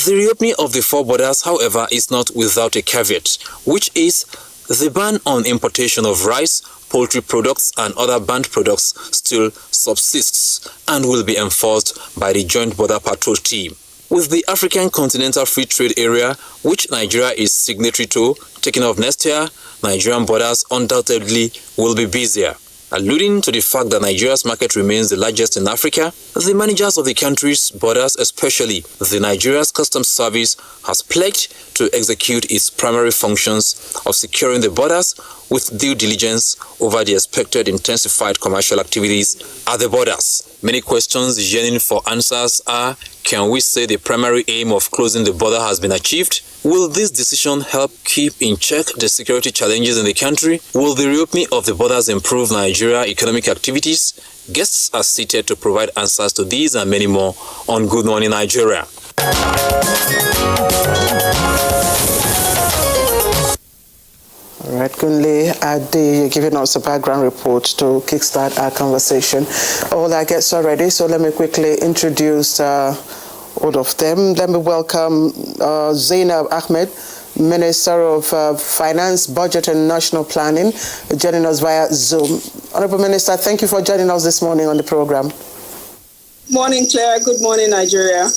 Speaker 3: The reopening of the 4 borders, however, is not without a caveat, which is the ban on importation of rice, poultry products and other banned products still subsists and will be enforced by the Joint Border Patrol Team. With the African Continental Free Trade Area, which Nigeria is signatory to, taking off next year, Nigerian borders undoubtedly will be busier. Alluding to the fact that Nigeria's market remains the largest in Africa, the managers of the country's borders, especially the Nigeria's Customs Service, has pledged to execute its primary functions of securing the borders with due diligence over the expected intensified commercial activities at the borders. Many questions yearning for answers are, can we say the primary aim of closing the border has been achieved? Will this decision help keep in check the security challenges in the country? Will the reopening of the borders improve Nigeria economic activities? Guests are seated to provide answers to these and many more on Good Morning Nigeria.
Speaker 21: All right, Kunle Ade, you're giving us a background report to kickstart our conversation. All our guests are ready, so let me quickly introduce all of them. Let me welcome Zainab Ahmed, Minister of Finance, Budget and National Planning, joining us via Zoom. Honorable Minister, thank you for joining us this morning on the program.
Speaker 5: Morning, Claire. Good morning, Nigeria.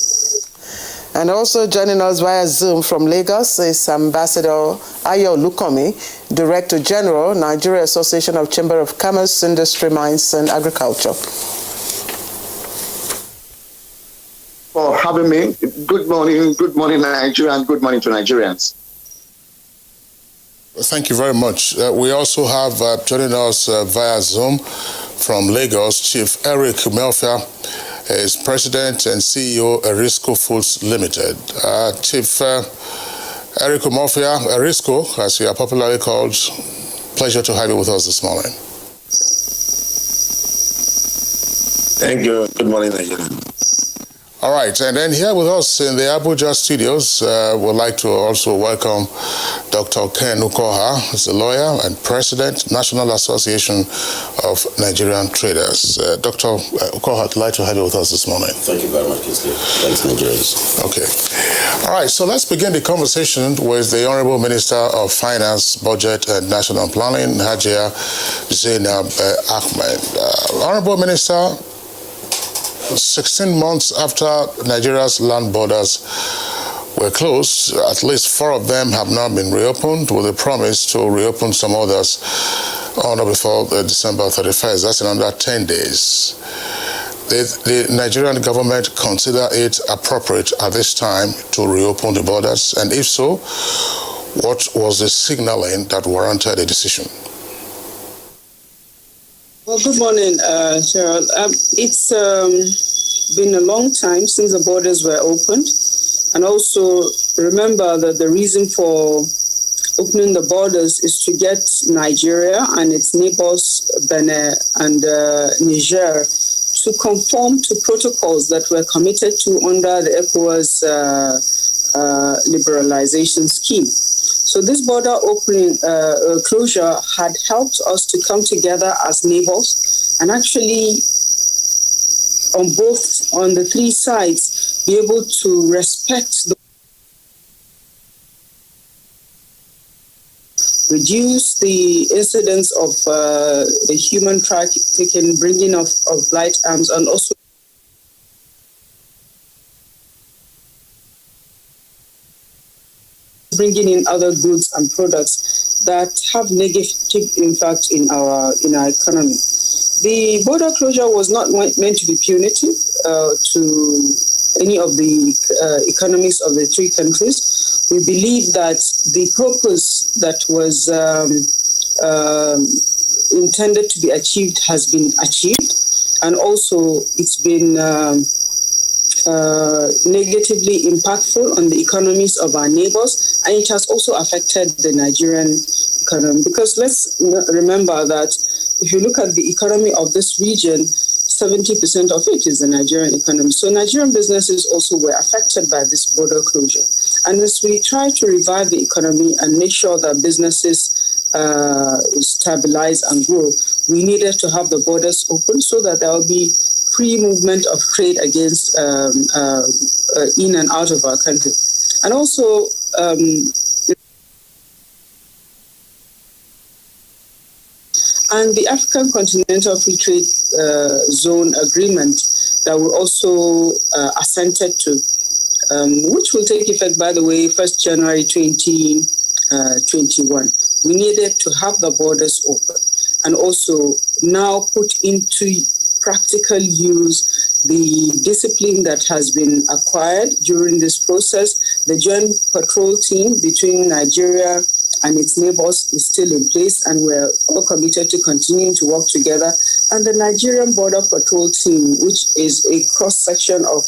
Speaker 21: And also joining us via Zoom from Lagos is Ambassador Ayo Lukomi, Director General, Nigeria Association of Chamber of Commerce, Industry, Mines and Agriculture.
Speaker 6: For having me. Good morning, Nigeria, and good morning to Nigerians.
Speaker 4: Thank you very much. We also have joining us via Zoom from Lagos, Chief Eric Melfia, is President and CEO Erisco Foods Limited. Chief Eric Melfia, Erisco, as you are popularly called, pleasure to have you with us this morning.
Speaker 7: Thank you. Good morning, Nigeria.
Speaker 4: All right, and then here with us in the Abuja studios, we'd like to also welcome Dr. Ken Ukoha, who's a lawyer and President, National Association of Nigerian Traders. Dr. Ukoha, I'd like to have you with us this morning.
Speaker 7: Thank you very much, Kisley. Thanks, Nigerians.
Speaker 4: Okay. All right, so let's begin the conversation with the Honorable Minister of Finance, Budget and National Planning, Hajia Zainab Ahmed. Honorable Minister, 16 months after Nigeria's land borders were closed, at least 4 of them have now been reopened with a promise to reopen some others on or before December 31st. That's in under 10 days. The Nigerian government consider it appropriate at this time to reopen the borders? And if so, what was the signaling that warranted a decision?
Speaker 5: Well, good morning, Cheryl. It's been a long time since the borders were opened. And also remember that the reason for opening the borders is to get Nigeria and its neighbors, Benin and Niger, to conform to protocols that were committed to under the ECOWAS liberalization scheme. So this border opening closure had helped us to come together as neighbors and actually on the three sides be able to respect reduce the incidence of the human trafficking, bringing of light arms, and also bringing in other goods and products that have negative impact in our economy. The border closure was not meant to be punitive to any of the economies of the three countries. We believe that the purpose that was intended to be achieved has been achieved, and also it's been negatively impactful on the economies of our neighbors, and it has also affected the Nigerian economy. Because let's remember that if you look at the economy of this region, 70% of it is the Nigerian economy. So Nigerian businesses also were affected by this border closure. And as we try to revive the economy and make sure that businesses stabilize and grow, we needed to have the borders open so that there will be free movement of trade against in and out of our country. And also, and the African Continental Free Trade Zone Agreement that we also assented to, which will take effect, by the way, 1st January 2021. We needed to have the borders open and also now put into practical use the discipline that has been acquired during this process. The joint patrol team between Nigeria and its neighbors is still in place, and we're all committed to continuing to work together. And the Nigerian Border Patrol team, which is a cross-section of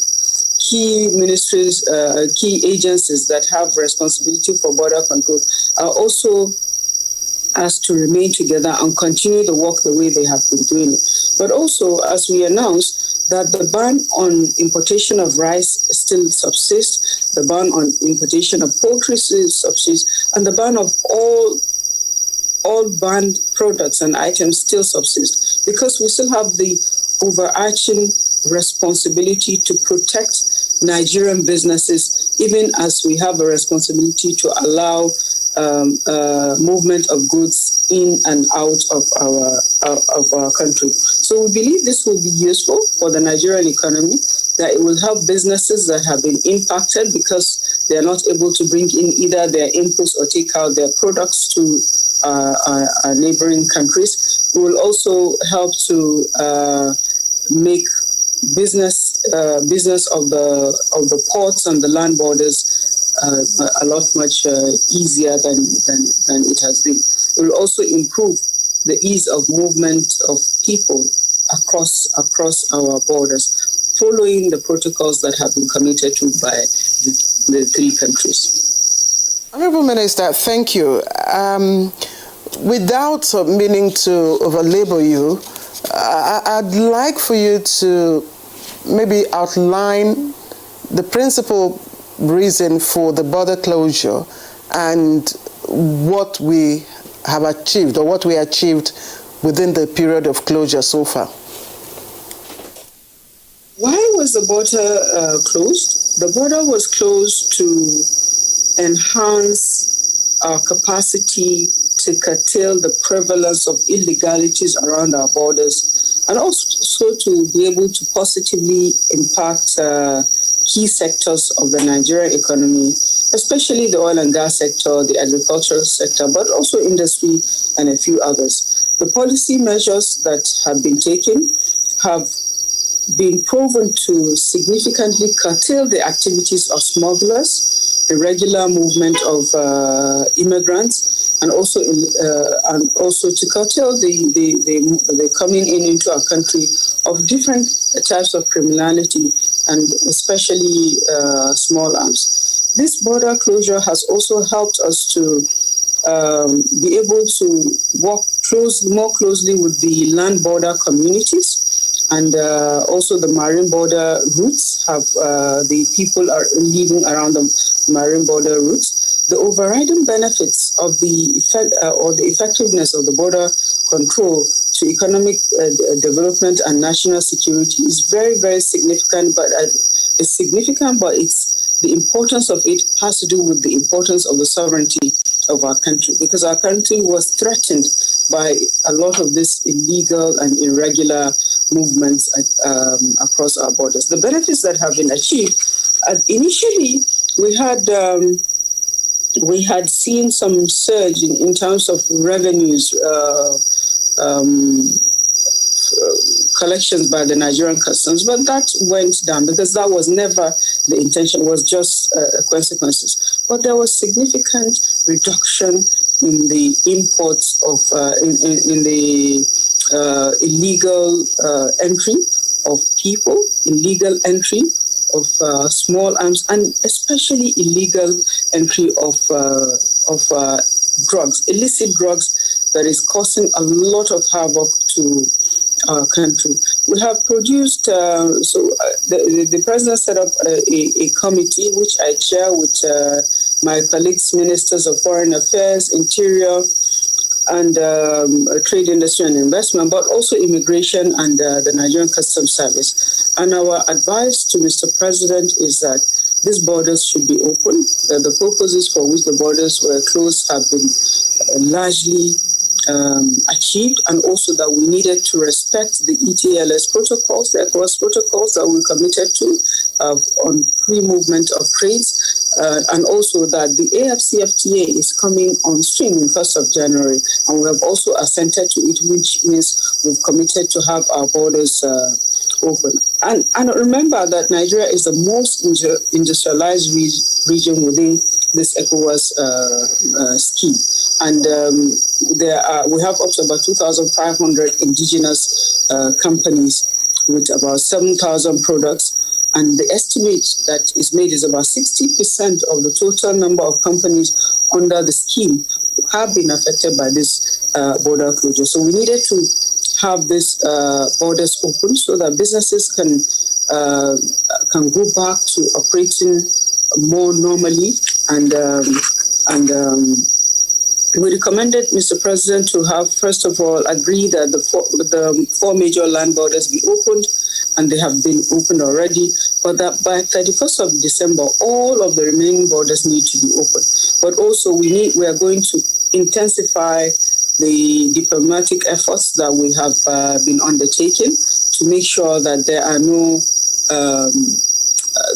Speaker 5: key ministries, key agencies that have responsibility for border control, are also asked to remain together and continue the work the way they have been doing it. But also, as we announced, that the ban on importation of rice still subsists, the ban on importation of poultry still subsists, and the ban of all banned products and items still subsist, because we still have the overarching responsibility to protect Nigerian businesses, even as we have a responsibility to allow movement of goods in and out of our country. So we believe this will be useful for the Nigerian economy, that it will help businesses that have been impacted because they are not able to bring in either their inputs or take out their products to our neighboring countries. It will also help to make business of the ports and the land borders a lot much easier than it has been. It will also improve the ease of movement of people across our borders, following the protocols that have been committed to by the three countries.
Speaker 21: Honourable Minister, thank you. Without meaning to overlabor you, I'd like for you to maybe outline the principal reason for the border closure and what we have achieved, or what we achieved within the period of closure so far.
Speaker 5: Why was the border closed? The border was closed to enhance our capacity to curtail the prevalence of illegalities around our borders, and also to be able to positively impact key sectors of the Nigerian economy, especially the oil and gas sector, the agricultural sector, but also industry and a few others. The policy measures that have been taken have been proven to significantly curtail the activities of smugglers, irregular movement of immigrants, and also to curtail the coming into our country of different types of criminality, and especially small arms. This border closure has also helped us to be able to work more closely with the land border communities, and also the marine border routes. The people are living around the marine border routes. The overriding benefits of the effectiveness of the border control to economic development and national security is very, very significant. But the importance of it has to do with the importance of the sovereignty of our country, because our country was threatened by a lot of this illegal and irregular movements across our borders. The benefits that have been achieved, initially we had seen some surge in terms of revenues, collections by the Nigerian customs, but that went down because that was never the intention, it was just consequences. But there was significant reduction in the imports of, in the illegal entry of people, illegal entry of small arms, and especially illegal entry of drugs, illicit drugs that is causing a lot of havoc to our country. We have produced, the president set up a committee which I chair with my colleagues, ministers of foreign affairs, interior, and trade, industry and investment, but also immigration and the Nigerian Customs Service. And our advice to Mr. President is that these borders should be open, that the purposes for which the borders were closed have been largely achieved, and also that we needed to respect the ETLS protocols, the ECOWAS protocols that we committed to on free movement of trades, and also that the AFCFTA is coming on stream on 1st of January, and we have also assented to it, which means we've committed to have our borders open. And remember that Nigeria is the most industrialized region within this ECOWAS scheme. And we have up to about 2,500 indigenous companies with about 7,000 products. And the estimate that is made is about 60% of the total number of companies under the scheme have been affected by this border closure. So we needed to have these borders open so that businesses can go back to operating more normally, and we recommended Mr. President to have, first of all, agree that the four major land borders be opened, and they have been opened already, but that by 31st of December, all of the remaining borders need to be open. But also we are going to intensify the diplomatic efforts that we have been undertaking to make sure that there are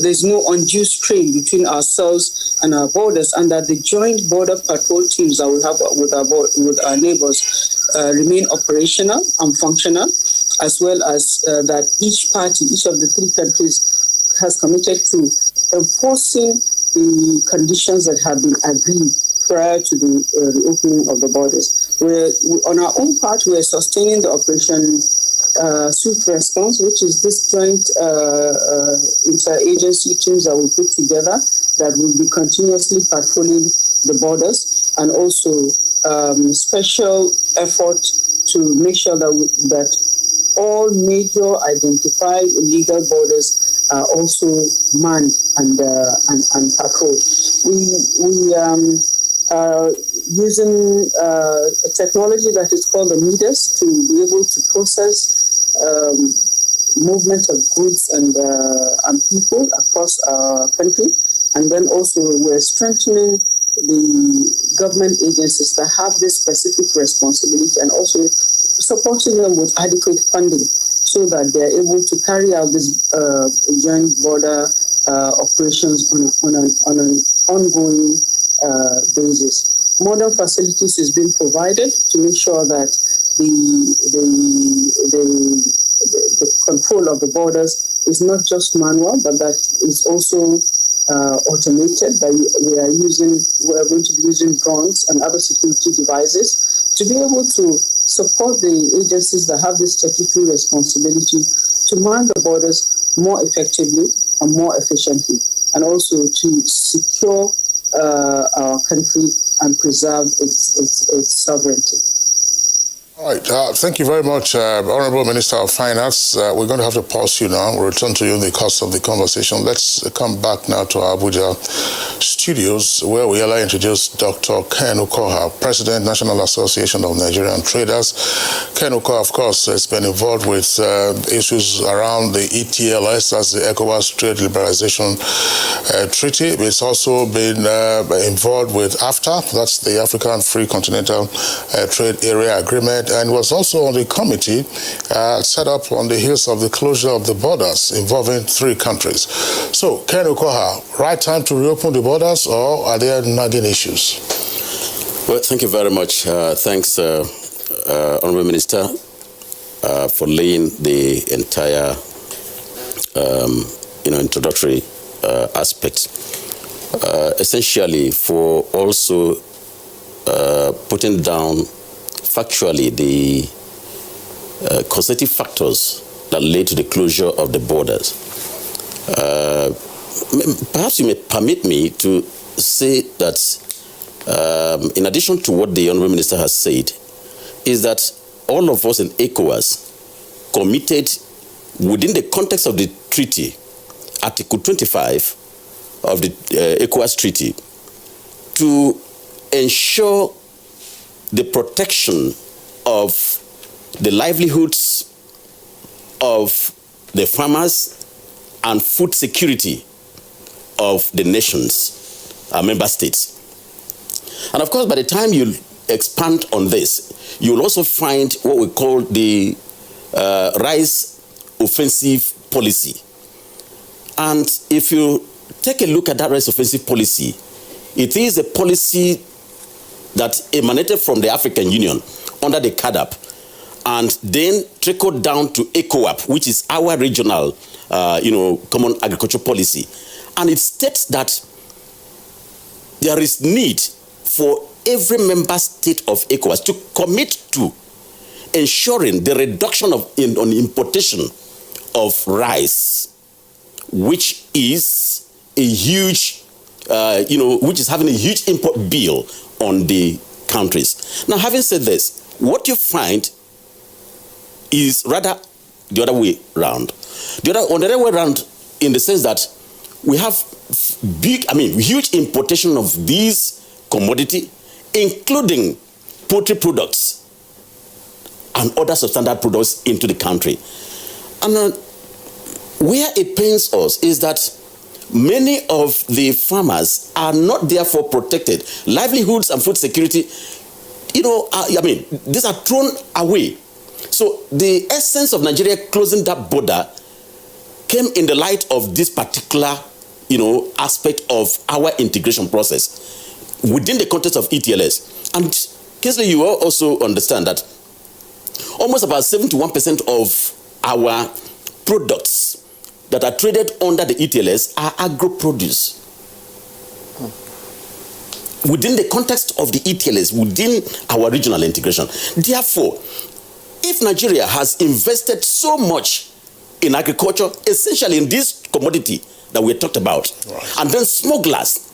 Speaker 5: there's no undue strain between ourselves and our borders, and that the joint border patrol teams that we have with our neighbors remain operational and functional, as well as that each of the three countries has committed to enforcing the conditions that have been agreed prior to the reopening of the borders. On our own part, we are sustaining the Operation Swift Response, which is this joint interagency teams that we put together that will be continuously patrolling the borders, and also special effort to make sure that all major identified illegal borders are also manned and patrolled. We are using a technology that is called the meters to be able to process movement of goods and people across our country. And then also we're strengthening the government agencies that have this specific responsibility, and also supporting them with adequate funding so that they're able to carry out this joint border operations on an ongoing basis. Modern facilities is being provided to make sure that the control of the borders is not just manual, but that is also automated. That we are going to be using drones and other security devices to be able to support the agencies that have this statutory responsibility to man the borders more effectively and more efficiently, and also to secure our country and preserve its sovereignty.
Speaker 4: All right. Thank you very much, Honorable Minister of Finance. We're going to have to pause you now. We'll return to you in the course of the conversation. Let's come back now to our Abuja studios, where we will introduce Dr. Ken Ukoha, President, National Association of Nigerian Traders. Ken Ukoha, of course, has been involved with issues around the ETLS, that's the ECOWAS Trade Liberalization Treaty. It's also been involved with AFTA, that's the African Free Continental Trade Area Agreement, and was also on the committee set up on the heels of the closure of the borders involving 3 countries. So, Ken Ukoha, right time to reopen the borders, or are there nagging issues?
Speaker 7: Well, thank you very much. Thanks, Honorable Minister, for laying the entire, introductory aspect. Essentially, for also putting down factually the causative factors that led to the closure of the borders. Perhaps you may permit me to say that in addition to what the Honourable Minister has said, is that all of us in ECOWAS committed within the context of the treaty, Article 25 of the ECOWAS Treaty, to ensure the protection of the livelihoods of the farmers and food security of the nations, our member states. And of course, by the time you expand on this, you will also find what we call the rice offensive policy. And if you take a look at that rice offensive policy, it is a policy that emanated from the African Union under the CADAP and then trickled down to ECOWAP, which is our regional, common agricultural policy. And it states that there is need for every member state of ECOWAS to commit to ensuring the reduction on importation of rice, which is a huge, which is having a huge import bill on the countries. Now, having said this, what you find is rather the other way around. On the other way around, in the sense that we have huge importation of these commodity, including poultry products and other substandard products into the country. And where it pains us is that many of the farmers are not therefore protected. Livelihoods and food security, these are thrown away. So the essence of Nigeria closing that border came in the light of this particular, aspect of our integration process within the context of ETLS. And Kingsley, you will also understand that almost about 71% of our products that are traded under the ETLS are agro-produce. Within the context of the ETLS, within our regional integration. Therefore, if Nigeria has invested so much in agriculture, essentially in this commodity that we talked about, right, and then smugglers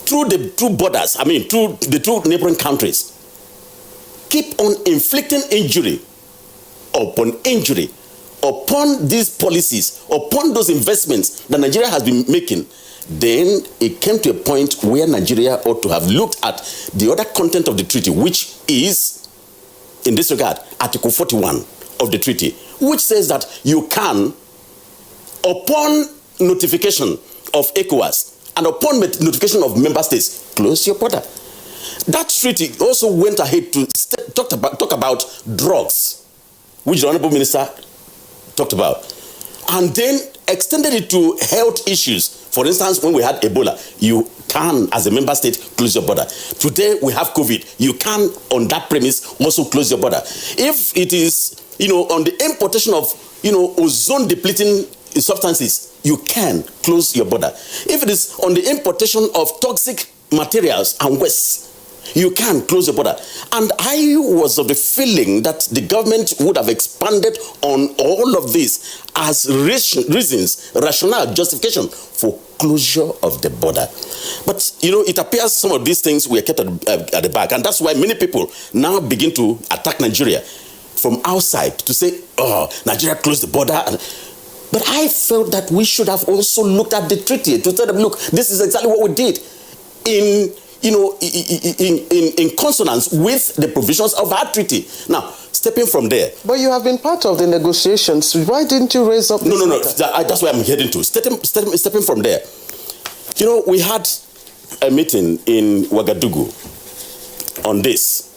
Speaker 7: through the two borders, through the two neighboring countries, keep on inflicting injury upon injury upon these policies, upon those investments that Nigeria has been making, then it came to a point where Nigeria ought to have looked at the other content of the treaty, which is, in this regard, Article 41 of the treaty, which says that you can, upon notification of ECOWAS and upon notification of member states, close your border. That treaty also went ahead to talk about drugs, which the Honorable Minister talked about, and then extended it to health issues. For instance, when we had Ebola, you can, as a member state, close your border. Today we have COVID. You can, on that premise, also close your border. If it is, on the importation of, ozone depleting substances, you can close your border. If it is on the importation of toxic materials and waste, you can close the border. And I was of the feeling that the government would have expanded on all of this as reasons, rationale, justification for closure of the border. But, it appears some of these things were kept at the back. And that's why many people now begin to attack Nigeria from outside to say, oh, Nigeria closed the border. But I felt that we should have also looked at the treaty to tell them, look, this is exactly what we did in consonance with the provisions of our treaty. Now, stepping from there.
Speaker 21: But you have been part of the negotiations. Why didn't you raise up this
Speaker 7: No. That's where I'm heading to. Stepping from there. We had a meeting in Ouagadougou on this.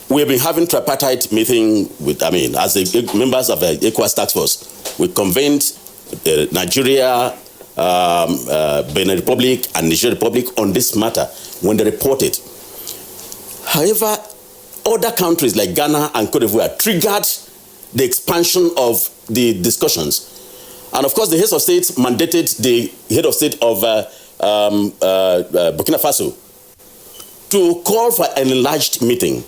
Speaker 7: We have been having tripartite meeting with, as the members of the ECOWAS task force. We convened Nigeria, Benin Republic, and Niger Republic on this matter when they reported. However, other countries like Ghana and Cote d'Ivoire triggered the expansion of the discussions. And of course, the heads of state mandated the head of state of Burkina Faso to call for an enlarged meeting.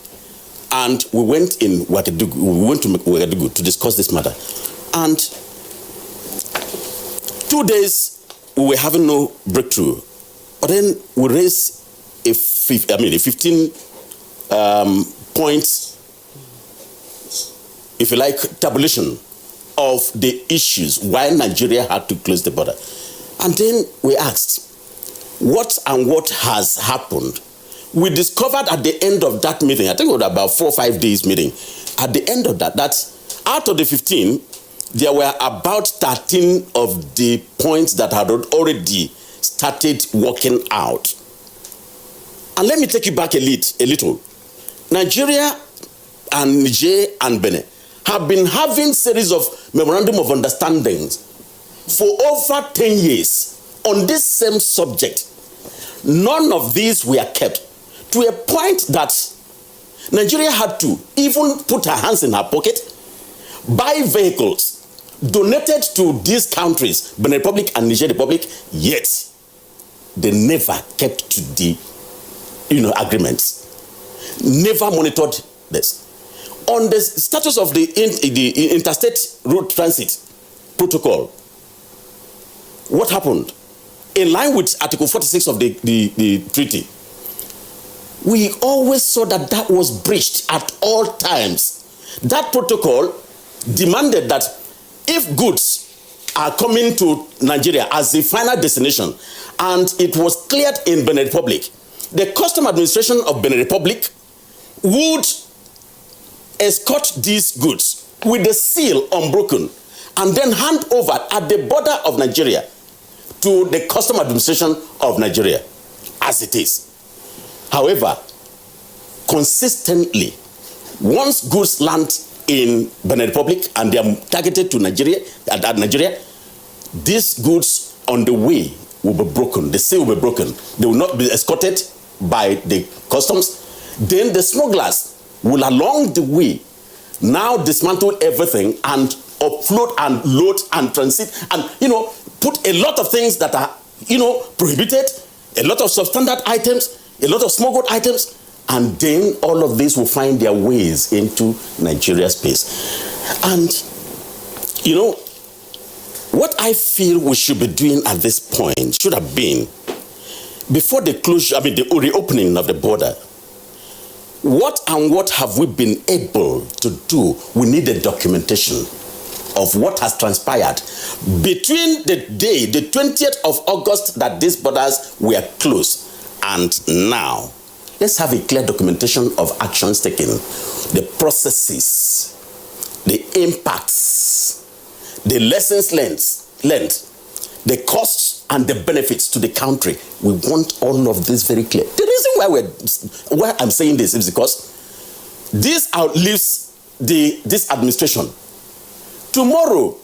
Speaker 7: And we went to Ouagadougou to discuss this matter. And 2 days, we were having no breakthrough. But then we raised a 15 points, if you like, tabulation of the issues why Nigeria had to close the border. And then we asked, what has happened? We discovered at the end of that meeting, I think it was about 4 or 5 days meeting, at the end of that out of the 15, there were about 13 of the points that had already started working out. And let me take you back a little. Nigeria and Niger and Benin have been having series of memorandum of understandings for over 10 years on this same subject. None of these were kept, to a point that Nigeria had to even put her hands in her pocket, buy vehicles donated to these countries, Benin Republic and Niger Republic, yet they never kept to the agreements. Never monitored this. On the status of the interstate road transit protocol, what happened? In line with Article 46 of the treaty, we always saw that was breached at all times. That protocol demanded that if goods are coming to Nigeria as the final destination, and it was cleared in Benin Republic, the Custom Administration of Benin Republic would escort these goods with the seal unbroken and then hand over at the border of Nigeria to the Custom Administration of Nigeria, as it is. However, consistently, once goods land in Benin Republic and they are targeted to Nigeria, these goods on the way will be broken. The seal will be broken. They will not be escorted by the customs. Then the smugglers will along the way now dismantle everything and offload and load and transit and put a lot of things that are prohibited, a lot of substandard items, a lot of smuggled items, and then all of this will find their ways into Nigeria's space. And what I feel we should be doing at this point should have been, before the closure, the reopening of the border, what have we been able to do? We need a documentation of what has transpired between the day, the 20th of August, that these borders were closed, and now. Let's have a clear documentation of actions taken, the processes, the impacts, the lessons learned, the costs and the benefits to the country. We want all of this very clear. The reason why I'm saying this is because this outlives this administration. Tomorrow,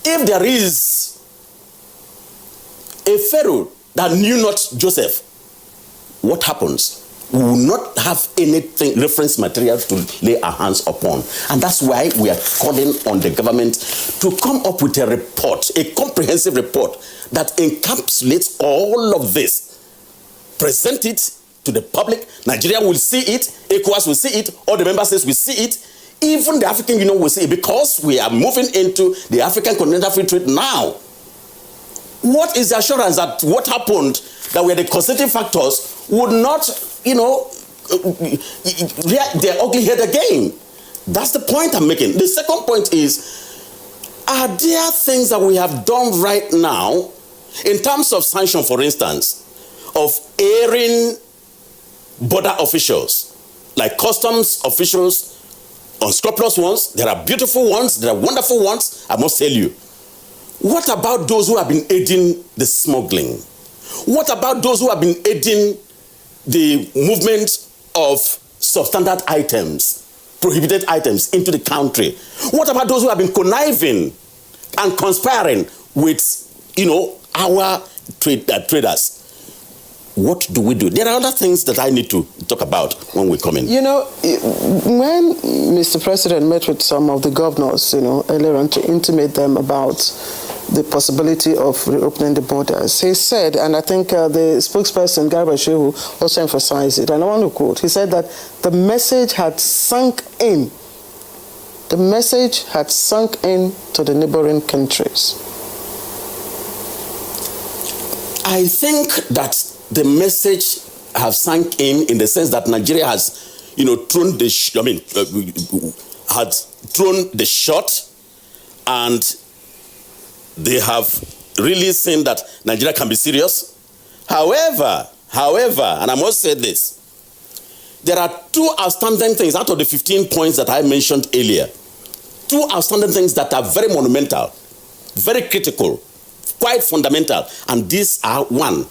Speaker 7: if there is a Pharaoh that knew not Joseph, what happens? we will not have anything, reference material to lay our hands upon. And that's why we are calling on the government to come up with a report, a comprehensive report that encapsulates all of this. Present it to the public. Nigeria will see it, ECOWAS will see it, all the member states will see it, even the African Union will see it, because we are moving into the African Continental Free Trade now. What is the assurance that what happened, that were the constitutive factors, would not, rear their ugly head again? That's the point I'm making. The second point is, are there things that we have done right now, in terms of sanction, for instance, of airing border officials, like customs officials, unscrupulous ones? There are beautiful ones, there are wonderful ones, I must tell you. What about those who have been aiding the smuggling? What about those who have been aiding the movement of substandard items, prohibited items into the country? What about those who have been conniving and conspiring with, our traders? What do we do? There are other things that I need to talk about when we come in.
Speaker 21: When Mr. President met with some of the governors, earlier on, to intimate them about the possibility of reopening the borders, he said, and I think the spokesperson, Garba Shehu, also emphasized it, and I want to quote, he said that the message had sunk in. The message had sunk in to the neighboring countries.
Speaker 7: I think that the message have sunk in the sense that Nigeria has, thrown the shot, and they have really seen that Nigeria can be serious. However, and I must say this, there are two outstanding things out of the 15 points that I mentioned earlier. Two outstanding things that are very monumental, very critical, quite fundamental, and these are: one,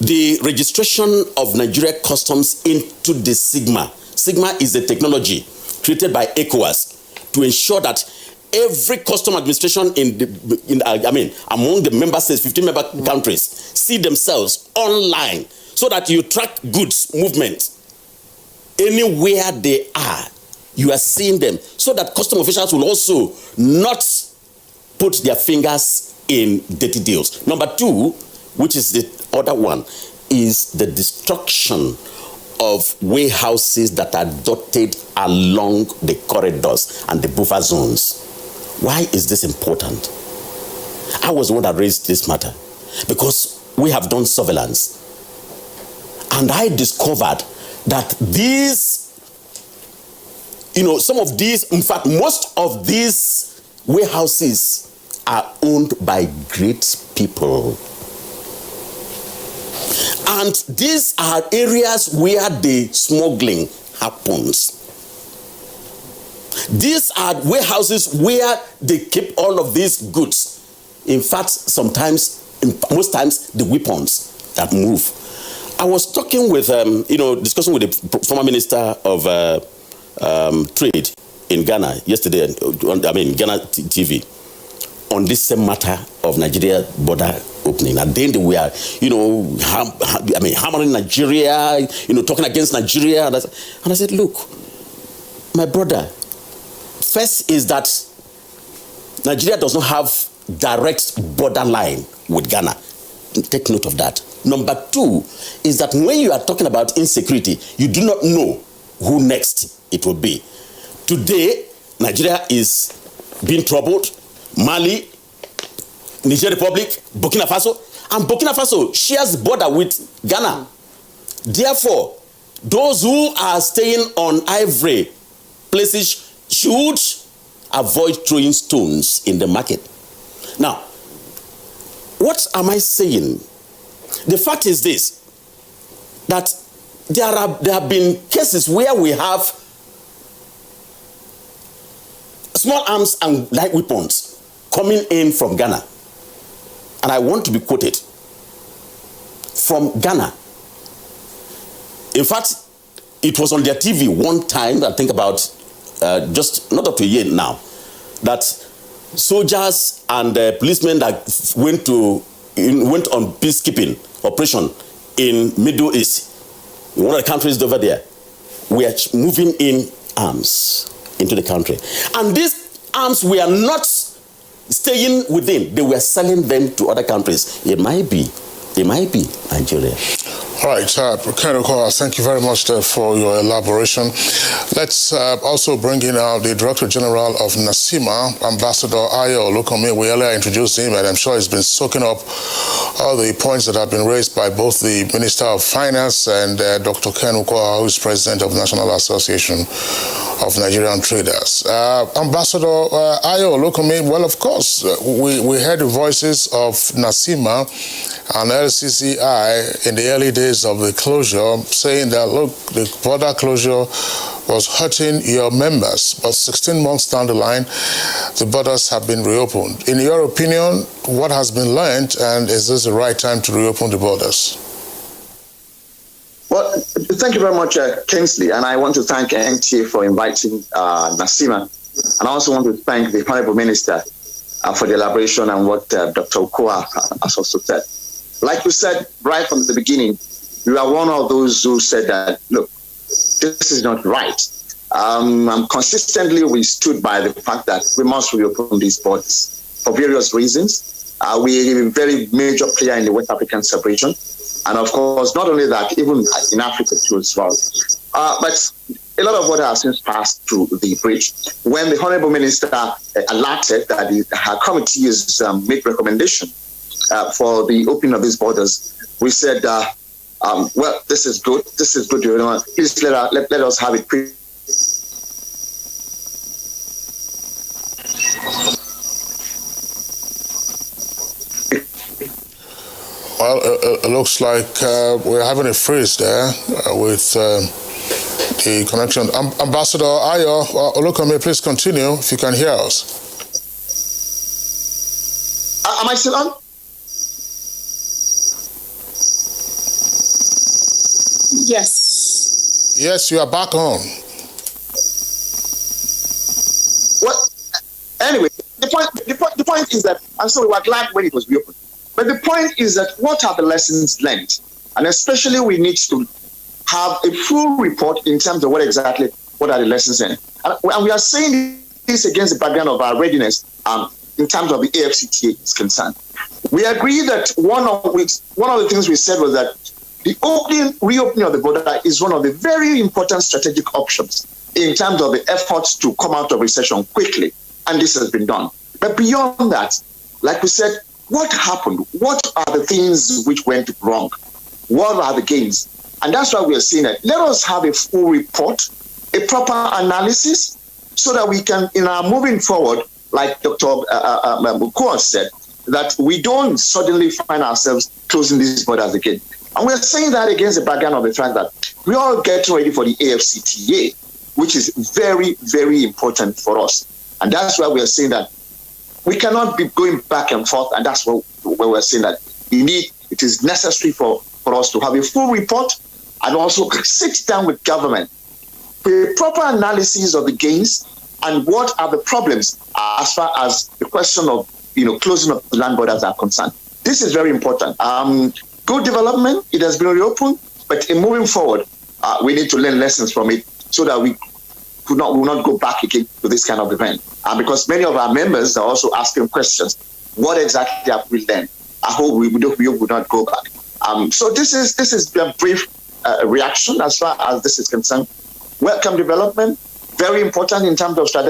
Speaker 7: the registration of Nigeria customs into the SIGMA. SIGMA is a technology created by ECOWAS to ensure that every custom administration among the member states, 15 member countries, see themselves online, so that you track goods movement anywhere they are. You are seeing them, so that custom officials will also not put their fingers in dirty deals. Number two, which is the other one, is the destruction of warehouses that are dotted along the corridors and the buffer zones. Why is this important? I was the one that raised this matter because we have done surveillance, and I discovered that these, some of these, in fact, most of these warehouses are owned by great people. And these are areas where the smuggling happens. These are warehouses where they keep all of these goods. In fact, most times, the weapons that move. I was talking with, discussing with the former Minister of Trade in Ghana yesterday, Ghana TV, on this same matter of Nigeria border opening. And then we are, hammering Nigeria, talking against Nigeria. And I said, look, my brother, first is that Nigeria does not have direct borderline with Ghana. Take note of that. Number two is that when you are talking about insecurity, you do not know who next it will be. Today, Nigeria is being troubled. Mali, Niger Republic, Burkina Faso, and Burkina Faso shares border with Ghana. Therefore, those who are staying on ivory places should avoid throwing stones in the market. Now, what am I saying? The fact is this, that there have been cases where we have small arms and light weapons coming in from Ghana. And I want to be quoted from Ghana. In fact, it was on their TV one time, I think about just not up to a year now, that soldiers and policemen that went on peacekeeping operation in Middle East, in one of the countries over there, were moving in arms into the country. And these arms were not staying within. They were selling them to other countries. It might be Nigeria.
Speaker 4: All right, Ken Okoa, thank you very much for your elaboration. Let's also bring in the Director General of NACIMA, Ambassador Ayo Olukome. We earlier introduced him, and I'm sure he's been soaking up all the points that have been raised by both the Minister of Finance and Dr. Ken Okoa, who is President of the National Association of Nigerian Traders. Ambassador Ayo Olukome, well, of course, we heard the voices of NACIMA and LCCI in the early days of the closure, saying that, look, the border closure was hurting your members, but 16 months down the line, the borders have been reopened. In your opinion, what has been learned, and is this the right time to reopen the borders?
Speaker 6: Well, thank you very much, Kingsley, and I want to thank NTA for inviting NACIMA, and I also want to thank the Honorable Minister for the elaboration and what Dr. Okoa has also said. Like you said right from the beginning, you are one of those who said that, look, this is not right. Consistently, we stood by the fact that we must reopen these borders for various reasons. We are a very major player in the West African sub-region. And of course, not only that, even in Africa too as well. But a lot of water has since passed through the bridge. When the Honorable Minister alerted that her committee has made recommendation for the opening of these borders, we said, well, this is good. This is good. Please let us have it.
Speaker 4: Well, it looks like we're having a freeze there with the connection. Ambassador Ayo Olukome, please continue if you can hear us.
Speaker 6: Am I still on?
Speaker 5: Yes.
Speaker 4: Yes, you are back on.
Speaker 6: Well, anyway, the point is that, and so we were glad when it was reopened. But the point is that what are the lessons learned? And especially we need to have a full report in terms of what are the lessons learned. And we are saying this against the background of our readiness in terms of the AFCTA is concerned. We agree that one of the things we said was that the reopening of the border is one of the very important strategic options in terms of the efforts to come out of recession quickly. And this has been done. But beyond that, like we said, what happened? What are the things which went wrong? What are the gains? And that's why we are saying that let us have a full report, a proper analysis, so that we can, in our moving forward, like Dr. Okoa said, that we don't suddenly find ourselves closing these borders again. And we're saying that against the background of the fact that we are getting ready for the AFCTA, which is very, very important for us. And that's why we're saying that we cannot be going back and forth, and that's where we're saying that it is necessary for us to have a full report and also sit down with government with a proper analysis of the gains and what are the problems as far as the question of closing of the land borders are concerned. This is very important. Good development, it has been reopened, but in moving forward, we need to learn lessons from it so that we will not go back again to this kind of event. Because many of our members are also asking questions. What exactly have we learned? I hope we will not go back. So this is a brief reaction as far as this is concerned. Welcome development, very important in terms of strategy.